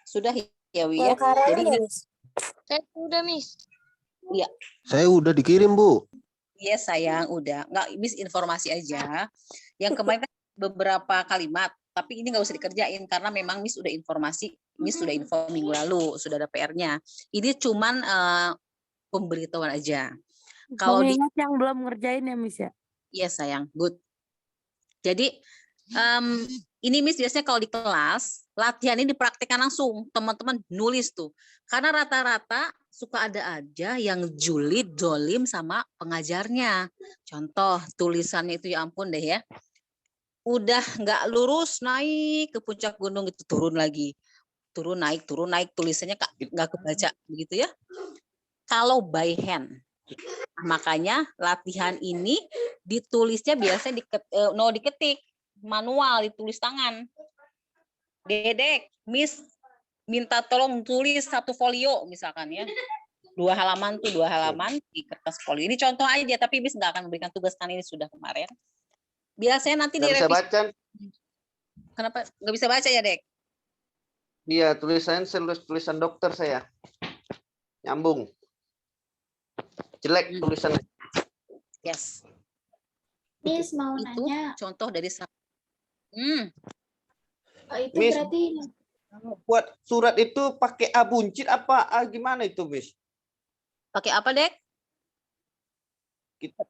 [SPEAKER 1] Sudah ya Wi ya. Jadi ini
[SPEAKER 2] Saya udah Miss.
[SPEAKER 1] Iya.
[SPEAKER 7] Saya udah dikirim Bu.
[SPEAKER 1] Iya sayang, udah. Nggak, Miss informasi aja. Yang kemarin kan beberapa kalimat, tapi ini nggak usah dikerjain karena memang Miss udah informasi, Miss sudah info minggu lalu, sudah ada PR-nya. Ini cuman pemberitahuan aja. Kalau
[SPEAKER 4] ingat yang belum ngerjain ya Miss ya?
[SPEAKER 1] Iya sayang, good. Jadi ini Miss biasanya kalau di kelas latihan ini dipraktikkan langsung, teman-teman nulis tuh. Karena rata-rata suka ada aja yang julid, zolim sama pengajarnya. Contoh tulisannya itu ya ampun deh ya. Udah nggak lurus naik ke puncak gunung itu turun lagi. Turun naik tulisannya nggak kebaca begitu ya. Kalau by hand. Makanya latihan ini ditulisnya biasanya diketik manual, ditulis tangan. Dedek, Miss minta tolong tulis 1 folio misalkan ya. 2 halaman tuh, 2 halaman di kertas folio. Ini contoh aja, tapi Miss nggak akan memberikan tugas karena ini sudah kemarin. Biasanya nanti
[SPEAKER 6] Nggak bisa
[SPEAKER 1] direvisi.
[SPEAKER 6] baca.
[SPEAKER 1] Kenapa nggak bisa baca ya, Dek?
[SPEAKER 6] Iya, tulisan tulisan dokter saya. Nyambung. Jelek tulisannya.
[SPEAKER 1] Yes.
[SPEAKER 2] Miss mau
[SPEAKER 1] Itu
[SPEAKER 2] nanya,
[SPEAKER 1] contoh dari
[SPEAKER 2] itu
[SPEAKER 6] Miss,
[SPEAKER 2] berarti
[SPEAKER 6] buat surat itu pakai A buncit apa A gimana itu, Miss?
[SPEAKER 1] pakai apa, Dek?
[SPEAKER 6] Kita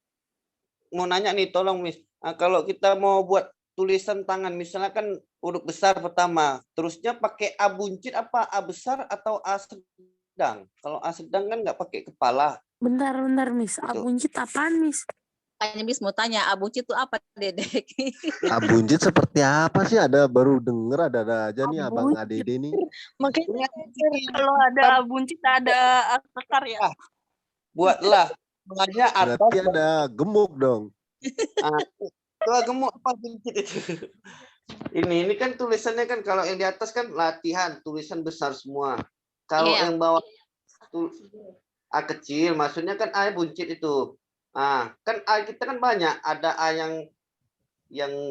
[SPEAKER 6] mau nanya nih, tolong Miss. Nah, kalau kita mau buat tulisan tangan, misalnya kan huruf besar pertama, terusnya pakai A buncit apa A besar atau A sedang? Kalau A sedang kan nggak pakai kepala.
[SPEAKER 4] Bentar, Miss.
[SPEAKER 6] Gitu.
[SPEAKER 4] Abuncit apaan, Miss?
[SPEAKER 1] Kayaknya Miss mau tanya, abuncit itu apa, Dedek?
[SPEAKER 7] Abuncit seperti apa sih? Ada baru denger ada aja nih Abang Adede nih.
[SPEAKER 5] Makanya kalau ada buncit ada akar ya.
[SPEAKER 6] Buatlah. Makanya atas.
[SPEAKER 7] Berarti ada gemuk dong.
[SPEAKER 6] Nah, itu gemuk apa buncit itu? Ini kan tulisannya kan kalau yang di atas kan latihan, tulisan besar semua. Kalau yang bawah itu A kecil, maksudnya kan A buncit itu. Nah, kan A kita kan banyak, ada A yang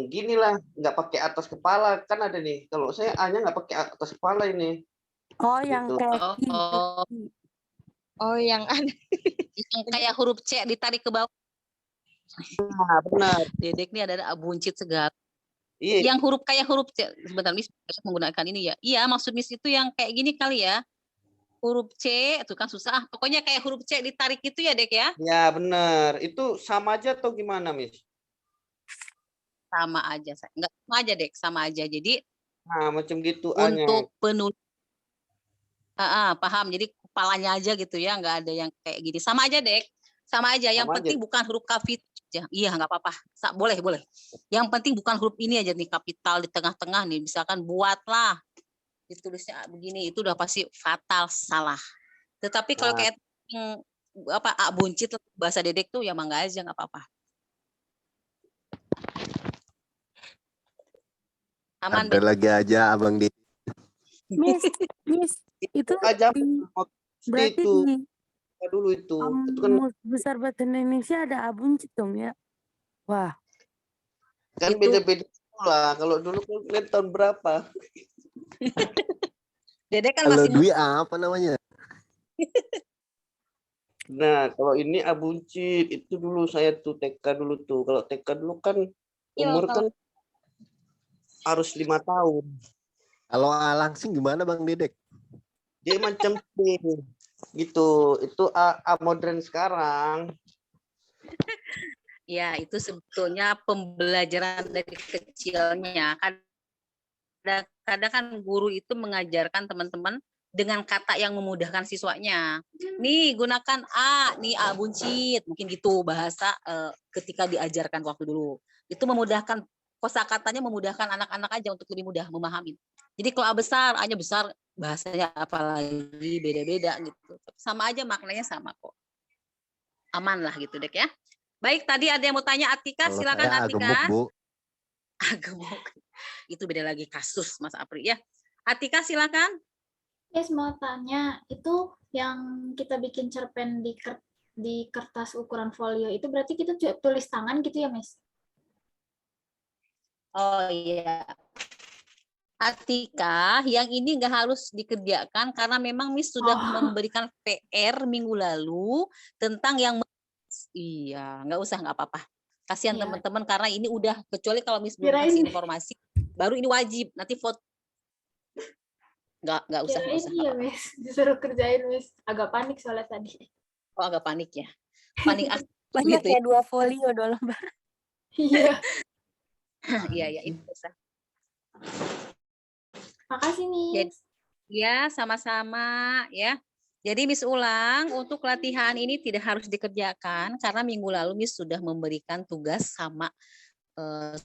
[SPEAKER 6] gini lah, nggak pakai atas kepala, kan ada nih. Kalau saya A-nya nggak pakai atas kepala ini.
[SPEAKER 4] Oh, yang
[SPEAKER 6] Gitu.
[SPEAKER 4] kayak
[SPEAKER 2] oh yang ada.
[SPEAKER 1] Yang kayak huruf C ditarik ke bawah.
[SPEAKER 6] Nah, benar.
[SPEAKER 1] Dedek nih ada abuncit segala.
[SPEAKER 6] Iya.
[SPEAKER 1] Yang huruf kayak huruf C, sebentar Miss menggunakan ini ya. Iya, maksud Miss itu yang kayak gini kali ya. Huruf C itu kan susah. Pokoknya kayak huruf C ditarik itu ya, Dek ya.
[SPEAKER 6] Ya, benar. Itu sama aja atau gimana, Miss?
[SPEAKER 1] Sama aja, enggak sama aja, Dek, sama aja. Jadi
[SPEAKER 6] Nah, macam gitu A-nya.
[SPEAKER 1] untuk penulis paham. Jadi kepalanya aja gitu ya, nggak ada yang kayak gini. Sama aja, Dek. Sama aja. Yang
[SPEAKER 6] Sama
[SPEAKER 1] penting
[SPEAKER 6] aja.
[SPEAKER 1] bukan huruf kapital aja. Iya, nggak apa-apa. Boleh. Yang penting bukan huruf ini aja nih, kapital di tengah-tengah nih. Misalkan buatlah. Ditulisnya begini, itu udah pasti fatal salah. Tetapi kalau kayak A buncit bahasa Dedek tuh ya mangga aja, nggak apa-apa. Aman,
[SPEAKER 7] Ada
[SPEAKER 1] Dek.
[SPEAKER 7] lagi aja Abang Dede.
[SPEAKER 4] Miss, itu
[SPEAKER 6] Aja
[SPEAKER 4] berarti
[SPEAKER 6] itu
[SPEAKER 4] di
[SPEAKER 6] dulu itu. Itu kan
[SPEAKER 4] Kamus Besar Bahasa Indonesia ada abuncit dong ya? Wah,
[SPEAKER 6] kan beda-beda lah. Kalau dulu kan tahun berapa?
[SPEAKER 1] Dedek kan
[SPEAKER 7] Kalau
[SPEAKER 1] masih
[SPEAKER 7] Dwi apa namanya?
[SPEAKER 6] Nah, kalau ini abuncit itu dulu saya tuh TK dulu tuh. Kalau TK dulu kan umur kan harus 5 tahun.
[SPEAKER 7] Kalau A langsing gimana Bang Dedek?
[SPEAKER 6] Dia macam gitu. Itu A modern sekarang.
[SPEAKER 1] ya itu sebetulnya pembelajaran dari kecilnya. Kadang-kadang kan guru itu mengajarkan teman-teman dengan kata yang memudahkan siswanya. Nih gunakan A, nih A buncit, mungkin gitu bahasa ketika diajarkan waktu dulu. Itu memudahkan, kosakatanya memudahkan anak-anak aja untuk lebih mudah memahami. Jadi kalau A besar, A-nya besar, bahasanya apalagi beda-beda gitu. Sama aja maknanya sama kok. Aman lah gitu, Dek ya. Baik, tadi ada yang mau tanya Atika,
[SPEAKER 7] Kalau
[SPEAKER 1] silakan
[SPEAKER 7] saya
[SPEAKER 1] Atika.
[SPEAKER 7] gemuk, Bu.
[SPEAKER 1] Gemuk. Itu beda lagi kasus Mas Apri ya. Atika silakan.
[SPEAKER 2] Miss mau tanya, itu yang kita bikin cerpen di kertas ukuran folio itu berarti kita tulis tangan gitu ya, Miss?
[SPEAKER 1] Oh iya. Atika, yang ini nggak harus dikerjakan karena memang Miss sudah memberikan PR minggu lalu tentang yang iya, nggak usah, nggak apa-apa. Kasihan teman-teman karena ini udah, kecuali kalau Miss belum kasih informasi, baru ini wajib. Nanti foto nggak usah.
[SPEAKER 2] Iya, Miss. Disuruh kerjain, Miss. Agak panik soalnya tadi.
[SPEAKER 1] Oh, agak panik ya. Panik
[SPEAKER 8] Banyak
[SPEAKER 1] gitu
[SPEAKER 8] ya 2 folio 2 lembar.
[SPEAKER 2] Iya.
[SPEAKER 1] Iya, itu usah.
[SPEAKER 2] Makasih, Miss.
[SPEAKER 1] Ya, sama-sama ya. Jadi Miss ulang, untuk latihan ini tidak harus dikerjakan karena minggu lalu Miss sudah memberikan tugas sama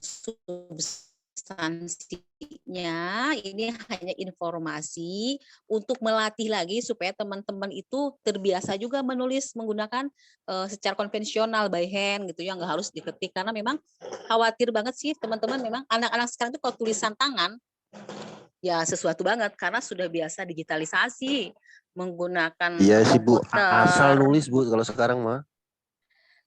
[SPEAKER 1] substansinya. Ini hanya informasi untuk melatih lagi supaya teman-teman itu terbiasa juga menulis menggunakan secara konvensional by hand gitu ya, nggak harus diketik karena memang khawatir banget sih teman-teman, memang anak-anak sekarang itu kalau tulisan tangan Ya sesuatu banget karena sudah biasa digitalisasi menggunakan
[SPEAKER 7] Iya sih Bu, asal
[SPEAKER 1] komputer.
[SPEAKER 7] nulis Bu kalau sekarang mah.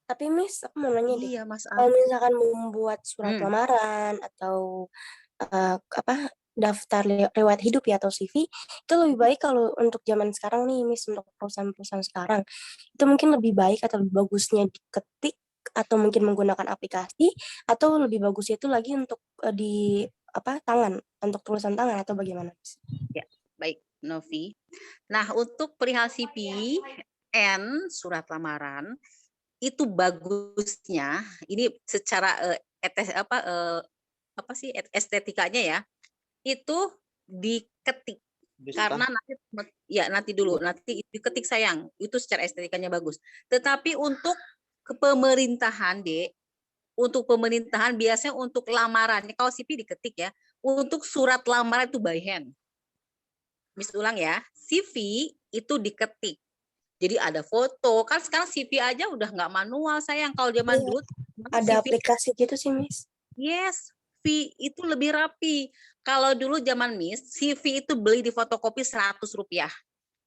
[SPEAKER 8] Tapi Miss, aku mau nanya deh,
[SPEAKER 1] Iya Mas
[SPEAKER 8] kalau
[SPEAKER 1] Al.
[SPEAKER 8] misalkan membuat surat lamaran atau apa daftar riwayat hidup ya atau CV itu lebih baik kalau untuk zaman sekarang nih Miss, untuk perusahaan-perusahaan sekarang itu mungkin lebih baik atau lebih bagusnya diketik atau mungkin menggunakan aplikasi atau lebih bagusnya itu lagi untuk di apa tangan untuk tulisan tangan atau bagaimana Miss?
[SPEAKER 1] Ya, baik Novi. Nah, untuk perihal CV and surat lamaran itu bagusnya ini secara estetikanya ya itu diketik karena nanti diketik sayang itu secara estetikanya bagus. Tetapi untuk pemerintahan untuk pemerintahan biasanya untuk lamaran kalau CV diketik ya, untuk surat lamaran itu by hand. Miss ulang ya, CV itu diketik. Jadi ada foto, kan sekarang CV aja udah nggak manual sayang. Kalau zaman dulu
[SPEAKER 8] ada
[SPEAKER 1] CV,
[SPEAKER 8] aplikasi gitu sih Miss.
[SPEAKER 1] yes, CV itu lebih rapi. Kalau dulu zaman Miss, CV itu beli di fotokopi Rp100.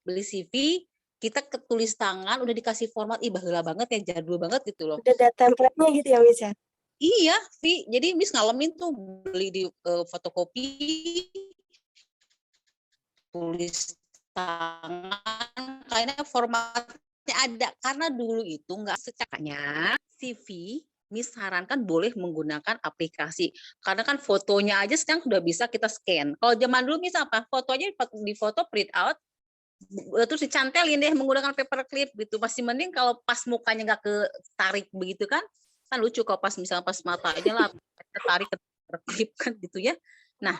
[SPEAKER 1] Beli CV, kita ketulis tangan, udah dikasih format, baheula banget ya, jadul banget gitu loh.
[SPEAKER 8] Udah ada template-nya gitu ya Miss ya?
[SPEAKER 1] Iya, Vi. Jadi Miss ngalamin tuh beli di fotokopi, tulis tangan, kayaknya formatnya ada. Karena dulu itu nggak secaknya CV, Miss sarankan boleh menggunakan aplikasi. Karena kan fotonya aja sekarang sudah bisa kita scan. Kalau zaman dulu Miss apa? Fotonya di foto print out, terus dicantelin deh menggunakan paperclip gitu. Masih mending kalau pas mukanya nggak ketarik begitu kan lucu kalau pas misalnya pas matanya lah tertarik ke paperclip kan gitu ya. Nah,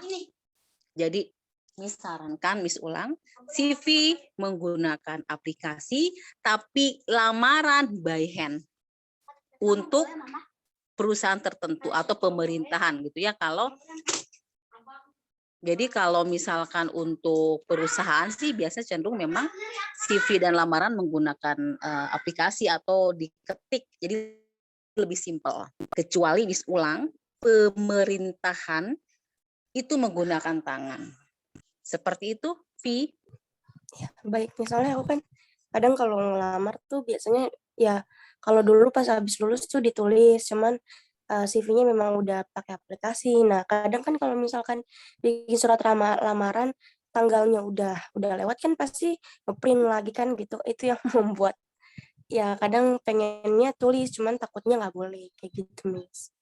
[SPEAKER 1] jadi Miss sarankan, Miss ulang, CV menggunakan aplikasi tapi lamaran by hand untuk perusahaan tertentu atau pemerintahan gitu ya. Jadi kalau misalkan untuk perusahaan sih biasanya cenderung memang CV dan lamaran menggunakan aplikasi atau diketik. Jadi lebih simpel. Kecuali Miss ulang, pemerintahan itu menggunakan tangan. Seperti itu, Vi.
[SPEAKER 8] Ya, baik, misalnya aku kan kadang kalau ngelamar tuh biasanya ya kalau dulu pas habis lulus tuh ditulis, cuman CV-nya memang udah pakai aplikasi. Nah, kadang kan kalau misalkan bikin surat lamaran tanggalnya udah lewat kan pasti ngeprint lagi kan gitu. Itu yang membuat ya kadang pengennya tulis cuman takutnya nggak boleh kayak gitu Miss.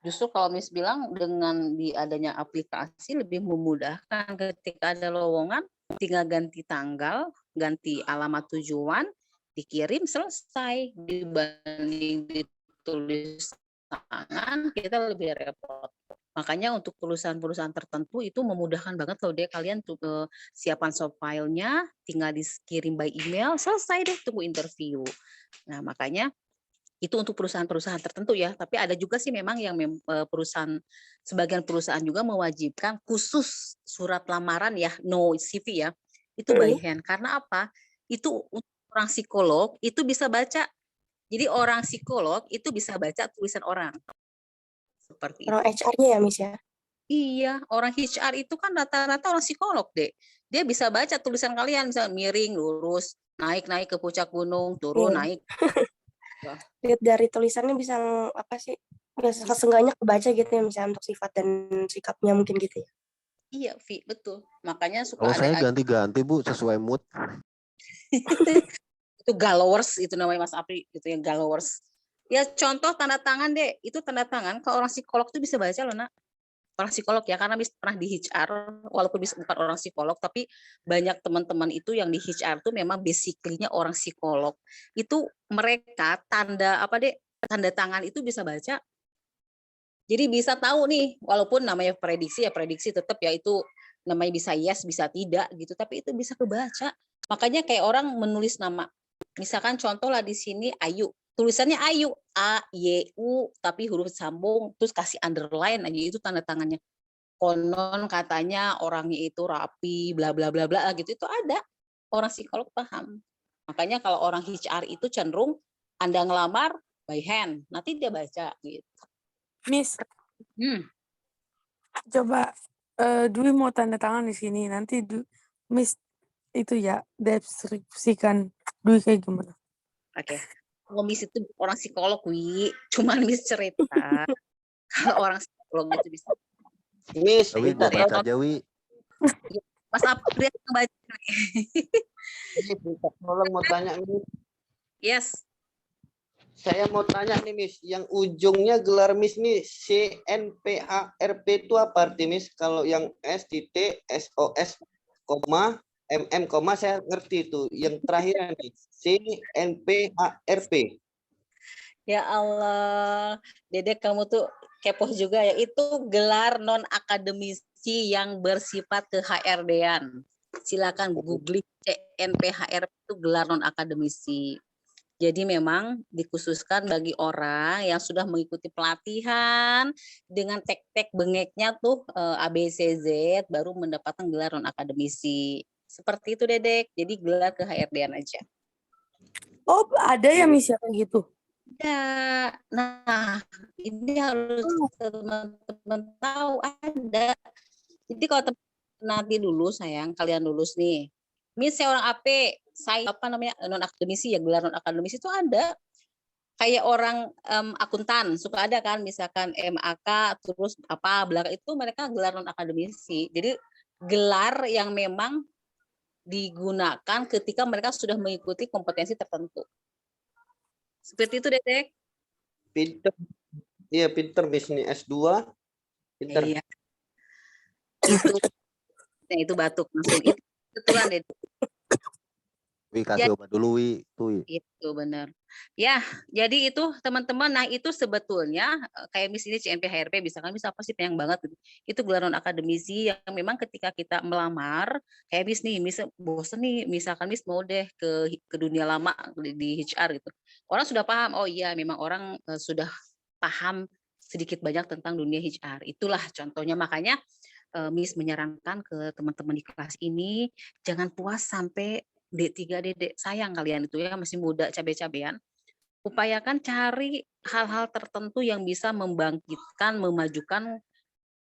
[SPEAKER 1] Justru kalau Miss bilang dengan adanya aplikasi lebih memudahkan ketika ada lowongan tinggal ganti tanggal, ganti alamat tujuan, dikirim selesai dibanding ditulis tangan kita lebih repot. Makanya untuk perusahaan-perusahaan tertentu itu memudahkan banget loh deh kalian tuh siapan soft file-nya tinggal dikirim by email selesai deh tunggu interview. Nah, makanya itu untuk perusahaan-perusahaan tertentu ya, tapi ada juga sih memang yang sebagian perusahaan juga mewajibkan khusus surat lamaran ya, no CV ya, itu by hand. Karena apa? Itu untuk orang psikolog itu bisa baca. Jadi orang psikolog itu bisa baca tulisan orang. Seperti
[SPEAKER 8] orang
[SPEAKER 1] itu.
[SPEAKER 8] HR-nya ya Miss ya?
[SPEAKER 1] Iya, orang HR itu kan rata-rata orang psikolog deh. Dia bisa baca tulisan kalian, misalnya miring, lurus, naik ke puncak gunung, turun, naik.
[SPEAKER 8] Lihat dari tulisannya bisa apa sih? Biasa seenggaknya kebaca gitu ya misalnya untuk sifat dan sikapnya mungkin gitu ya.
[SPEAKER 1] Iya, Vi, betul. Makanya suka
[SPEAKER 7] Kalau saya ganti-ganti Bu sesuai mood.
[SPEAKER 1] Itu galowers itu namanya Mas Apri, gitu ya galowers. Ya contoh tanda tangan deh, itu tanda tangan kalau orang psikolog tuh bisa baca loh nak. Orang psikolog ya, karena pernah di HR, walaupun bukan orang psikolog, tapi banyak teman-teman itu yang di HR tuh memang basically-nya orang psikolog. Itu mereka tanda tangan itu bisa baca. Jadi bisa tahu nih, walaupun namanya prediksi tetap ya itu namanya bisa yes, bisa tidak gitu, tapi itu bisa kebaca. Makanya kayak orang menulis nama, misalkan contoh lah di sini Ayu, tulisannya Ayu, A-Y-U, tapi huruf sambung, terus kasih underline aja, itu tanda tangannya. Konon katanya orangnya itu rapi, bla bla bla bla gitu, itu ada. Orang psikolog paham. Makanya kalau orang HR itu cenderung Anda ngelamar by hand, nanti dia baca gitu.
[SPEAKER 4] Miss,
[SPEAKER 1] Hmm.
[SPEAKER 4] coba Dwi mau tanda tangan di sini. Nanti Miss itu ya deskripsikan Dwi kayak gimana.
[SPEAKER 1] Oke. Kalau Miss itu orang psikolog, cuman Miss cerita. Kalau orang psikolog itu bisa.
[SPEAKER 6] Miss,
[SPEAKER 7] Wi,
[SPEAKER 6] minta
[SPEAKER 7] gua baca aja, Wi.
[SPEAKER 1] Mas April yang baca.
[SPEAKER 6] tolong mau tanya Miss.
[SPEAKER 1] Yes.
[SPEAKER 6] Saya mau tanya nih Miss, yang ujungnya gelar Miss nih CNPHRP itu apa arti Miss? Kalau yang S titik SOS koma MM koma saya ngerti itu. Yang terakhir nih CNPHRP.
[SPEAKER 1] Ya Allah, Dedek kamu tuh kepo juga ya. Itu gelar non akademisi yang bersifat ke-HRD-an. Silakan googling CNPHRP itu gelar non akademisi. Jadi memang dikhususkan bagi orang yang sudah mengikuti pelatihan dengan tek-tek bengeknya tuh ABCZ baru mendapatkan gelar non akademisi. Seperti itu Dedek. Jadi gelar ke-HRD-an aja.
[SPEAKER 4] Oh, ada ya Miss ya kayak gitu?
[SPEAKER 1] Ya, nah ini harus teman-teman tahu ada. Jadi kalau teman nanti dulu sayang kalian lulus nih, Miss saya orang AP, saya apa namanya non akademisi ya gelar non akademisi itu ada. Kayak orang akuntan suka ada kan, misalkan MAK terus apa belakang itu mereka gelar non akademisi. Jadi gelar yang memang digunakan ketika mereka sudah mengikuti kompetensi tertentu. Seperti itu, Dedek.
[SPEAKER 6] Pinter. Iya, pinter Miss nih S2. Pinter.
[SPEAKER 1] Iya. Itu batuk langsung. Itu kebetulan, Dedek.
[SPEAKER 7] Wi, kasih obat dulu, Wi. Tuh, Wi.
[SPEAKER 1] Itu benar. Ya, jadi itu teman-teman. Nah, itu sebetulnya kayak Miss ini CNPHRP misalkan Miss apa sih pengen banget gitu. Itu gelar non akademisi yang memang ketika kita melamar, kayak Miss nih, Miss bosen nih, misalkan Miss mau deh ke dunia lama di HR gitu. Orang sudah paham, oh iya memang orang sudah paham sedikit banyak tentang dunia HR. Itulah contohnya, makanya Miss menyarankan ke teman-teman di kelas ini jangan puas sampai D3 Dedek, sayang kalian itu ya masih muda cabe-cabean. Upayakan cari hal-hal tertentu yang bisa membangkitkan, memajukan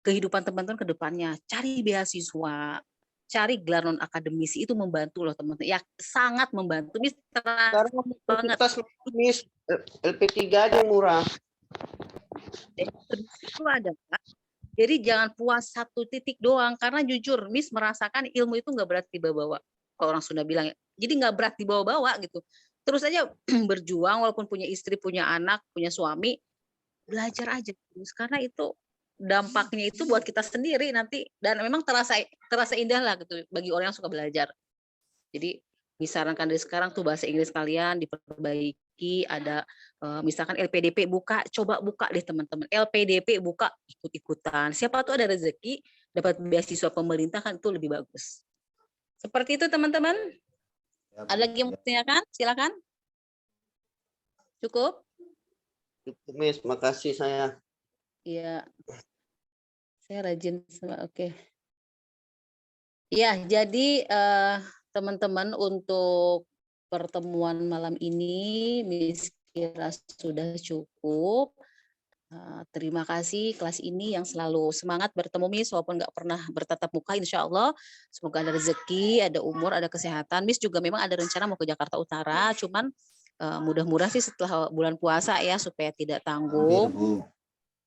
[SPEAKER 1] kehidupan teman-teman ke depannya. Cari beasiswa, cari gelar non akademisi itu membantu loh teman-teman. Ya sangat membantu. Miss
[SPEAKER 6] Sekarang universitas Miss LP3 aja murah.
[SPEAKER 1] Itu ada Pak. Jadi jangan puas satu titik doang karena jujur Miss merasakan ilmu itu nggak berat dibawa-bawa. Kalau orang Sunda bilang, jadi nggak berat dibawa-bawa gitu. Terus aja berjuang walaupun punya istri, punya anak, punya suami, belajar aja terus karena itu dampaknya itu buat kita sendiri nanti dan memang terasa indah lah gitu bagi orang yang suka belajar. Jadi disarankan dari sekarang tuh bahasa Inggris kalian diperbaiki, ada misalkan LPDP buka, coba buka deh teman-teman. LPDP buka, ikut-ikutan. Siapa tuh ada rezeki dapat beasiswa pemerintah kan itu lebih bagus. Seperti itu teman-teman. Ada lagi yang mau ditanyakan? Silakan. Cukup?
[SPEAKER 6] Cukup Miss, makasih saya.
[SPEAKER 1] Iya. Saya rajin sama oke. Ya, jadi teman-teman untuk pertemuan malam ini Miss kira sudah cukup. Terima kasih kelas ini yang selalu semangat bertemu Miss walaupun nggak pernah bertatap muka insya Allah. Semoga ada rezeki, ada umur, ada kesehatan. Miss juga memang ada rencana mau ke Jakarta Utara, cuman mudah-mudahan sih setelah bulan puasa ya supaya tidak tanggung.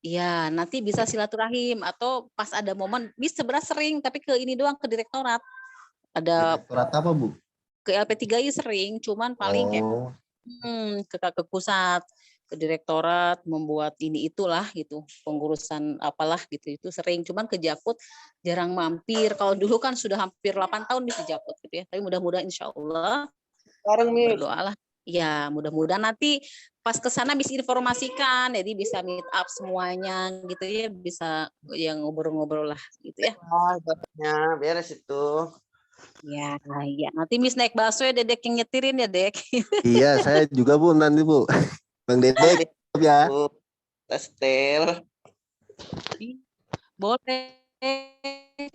[SPEAKER 1] Iya, nanti bisa silaturahim atau pas ada momen Miss sebenarnya sering tapi ke ini doang ke direktorat. Ada
[SPEAKER 7] Direktorat apa, Bu?
[SPEAKER 1] ke LP3I sering, cuman paling kayak ke pusat, ke direktorat membuat ini itulah gitu, pengurusan apalah gitu itu sering, cuman ke Jakut jarang mampir. Kalau dulu kan sudah hampir 8 tahun di Jakut gitu ya. Tapi mudah-mudahan insya Allah
[SPEAKER 6] Sekarang Miss.
[SPEAKER 1] berdoalah. Ya, mudah-mudahan nanti pas ke sana bisa informasikan, jadi bisa meet up semuanya gitu ya, bisa yang ngobrol-ngobrol lah gitu ya.
[SPEAKER 6] Beres itu.
[SPEAKER 1] Ya, ya. Nanti Miss naik busway Dedek yang nyetirin ya, Dek.
[SPEAKER 7] Iya, saya juga Bu nanti Bu. Bang Dedek ya.
[SPEAKER 6] Testel.
[SPEAKER 1] Boleh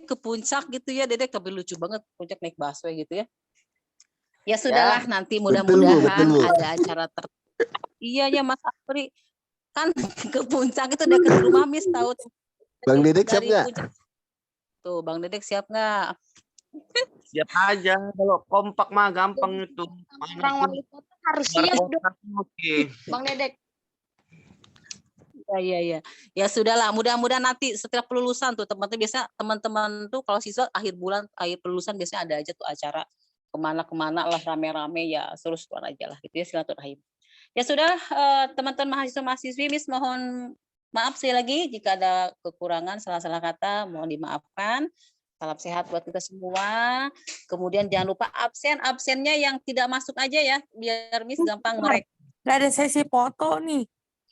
[SPEAKER 1] ke puncak gitu ya, Dedek, tapi lucu banget puncak naik busway gitu ya. Ya sudahlah, nanti mudah-mudahan ada acara Iya ya Mas Apri. Kan ke puncak itu dekat rumah Miss tahu.
[SPEAKER 7] Bang Dedek siap nggak?
[SPEAKER 1] Tuh, Bang Dedek siap nggak?
[SPEAKER 6] Siap aja. Kalau kompak mah gampang itu.
[SPEAKER 3] Orang wali kota harus siap dong,
[SPEAKER 6] Oke.
[SPEAKER 3] Bang Dedek.
[SPEAKER 1] Ya. Ya sudahlah, mudah-mudahan nanti setiap kelulusan tuh teman-teman biasa teman-teman tuh kalau siswa akhir bulan, akhir kelulusan biasanya ada aja tuh acara kemana-kemana lah rame-rame ya seru-seruan aja lah gitu ya silaturahim. Ya sudah teman-teman mahasiswa-mahasiswi, Miss mohon maaf sekali lagi jika ada kekurangan salah-salah kata mohon dimaafkan. Salam sehat buat kita semua. Kemudian jangan lupa absennya yang tidak masuk aja ya biar Miss gampang merek.
[SPEAKER 4] Gak ada sesi foto nih.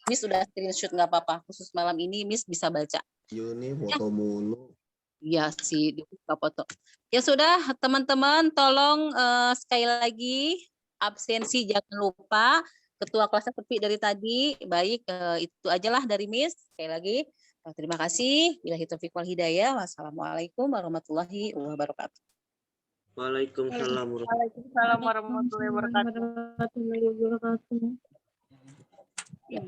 [SPEAKER 1] Miss sudah screenshot nggak apa-apa. Khusus malam ini Miss bisa baca.
[SPEAKER 7] Yuni foto mulu.
[SPEAKER 1] Iya sih, dibuka foto. Ya sudah, teman-teman tolong sekali lagi absensi jangan lupa. Ketua kelasnya sepi dari tadi. Baik, itu ajalah dari Miss. Sekali lagi, terima kasih. Billahi taufiq wal hidayah. Wassalamualaikum warahmatullahi wabarakatuh.
[SPEAKER 6] Waalaikumsalam.
[SPEAKER 3] Waalaikumsalam warahmatullahi wabarakatuh.
[SPEAKER 2] Warahmatullahi wabarakatuh.
[SPEAKER 1] Ya.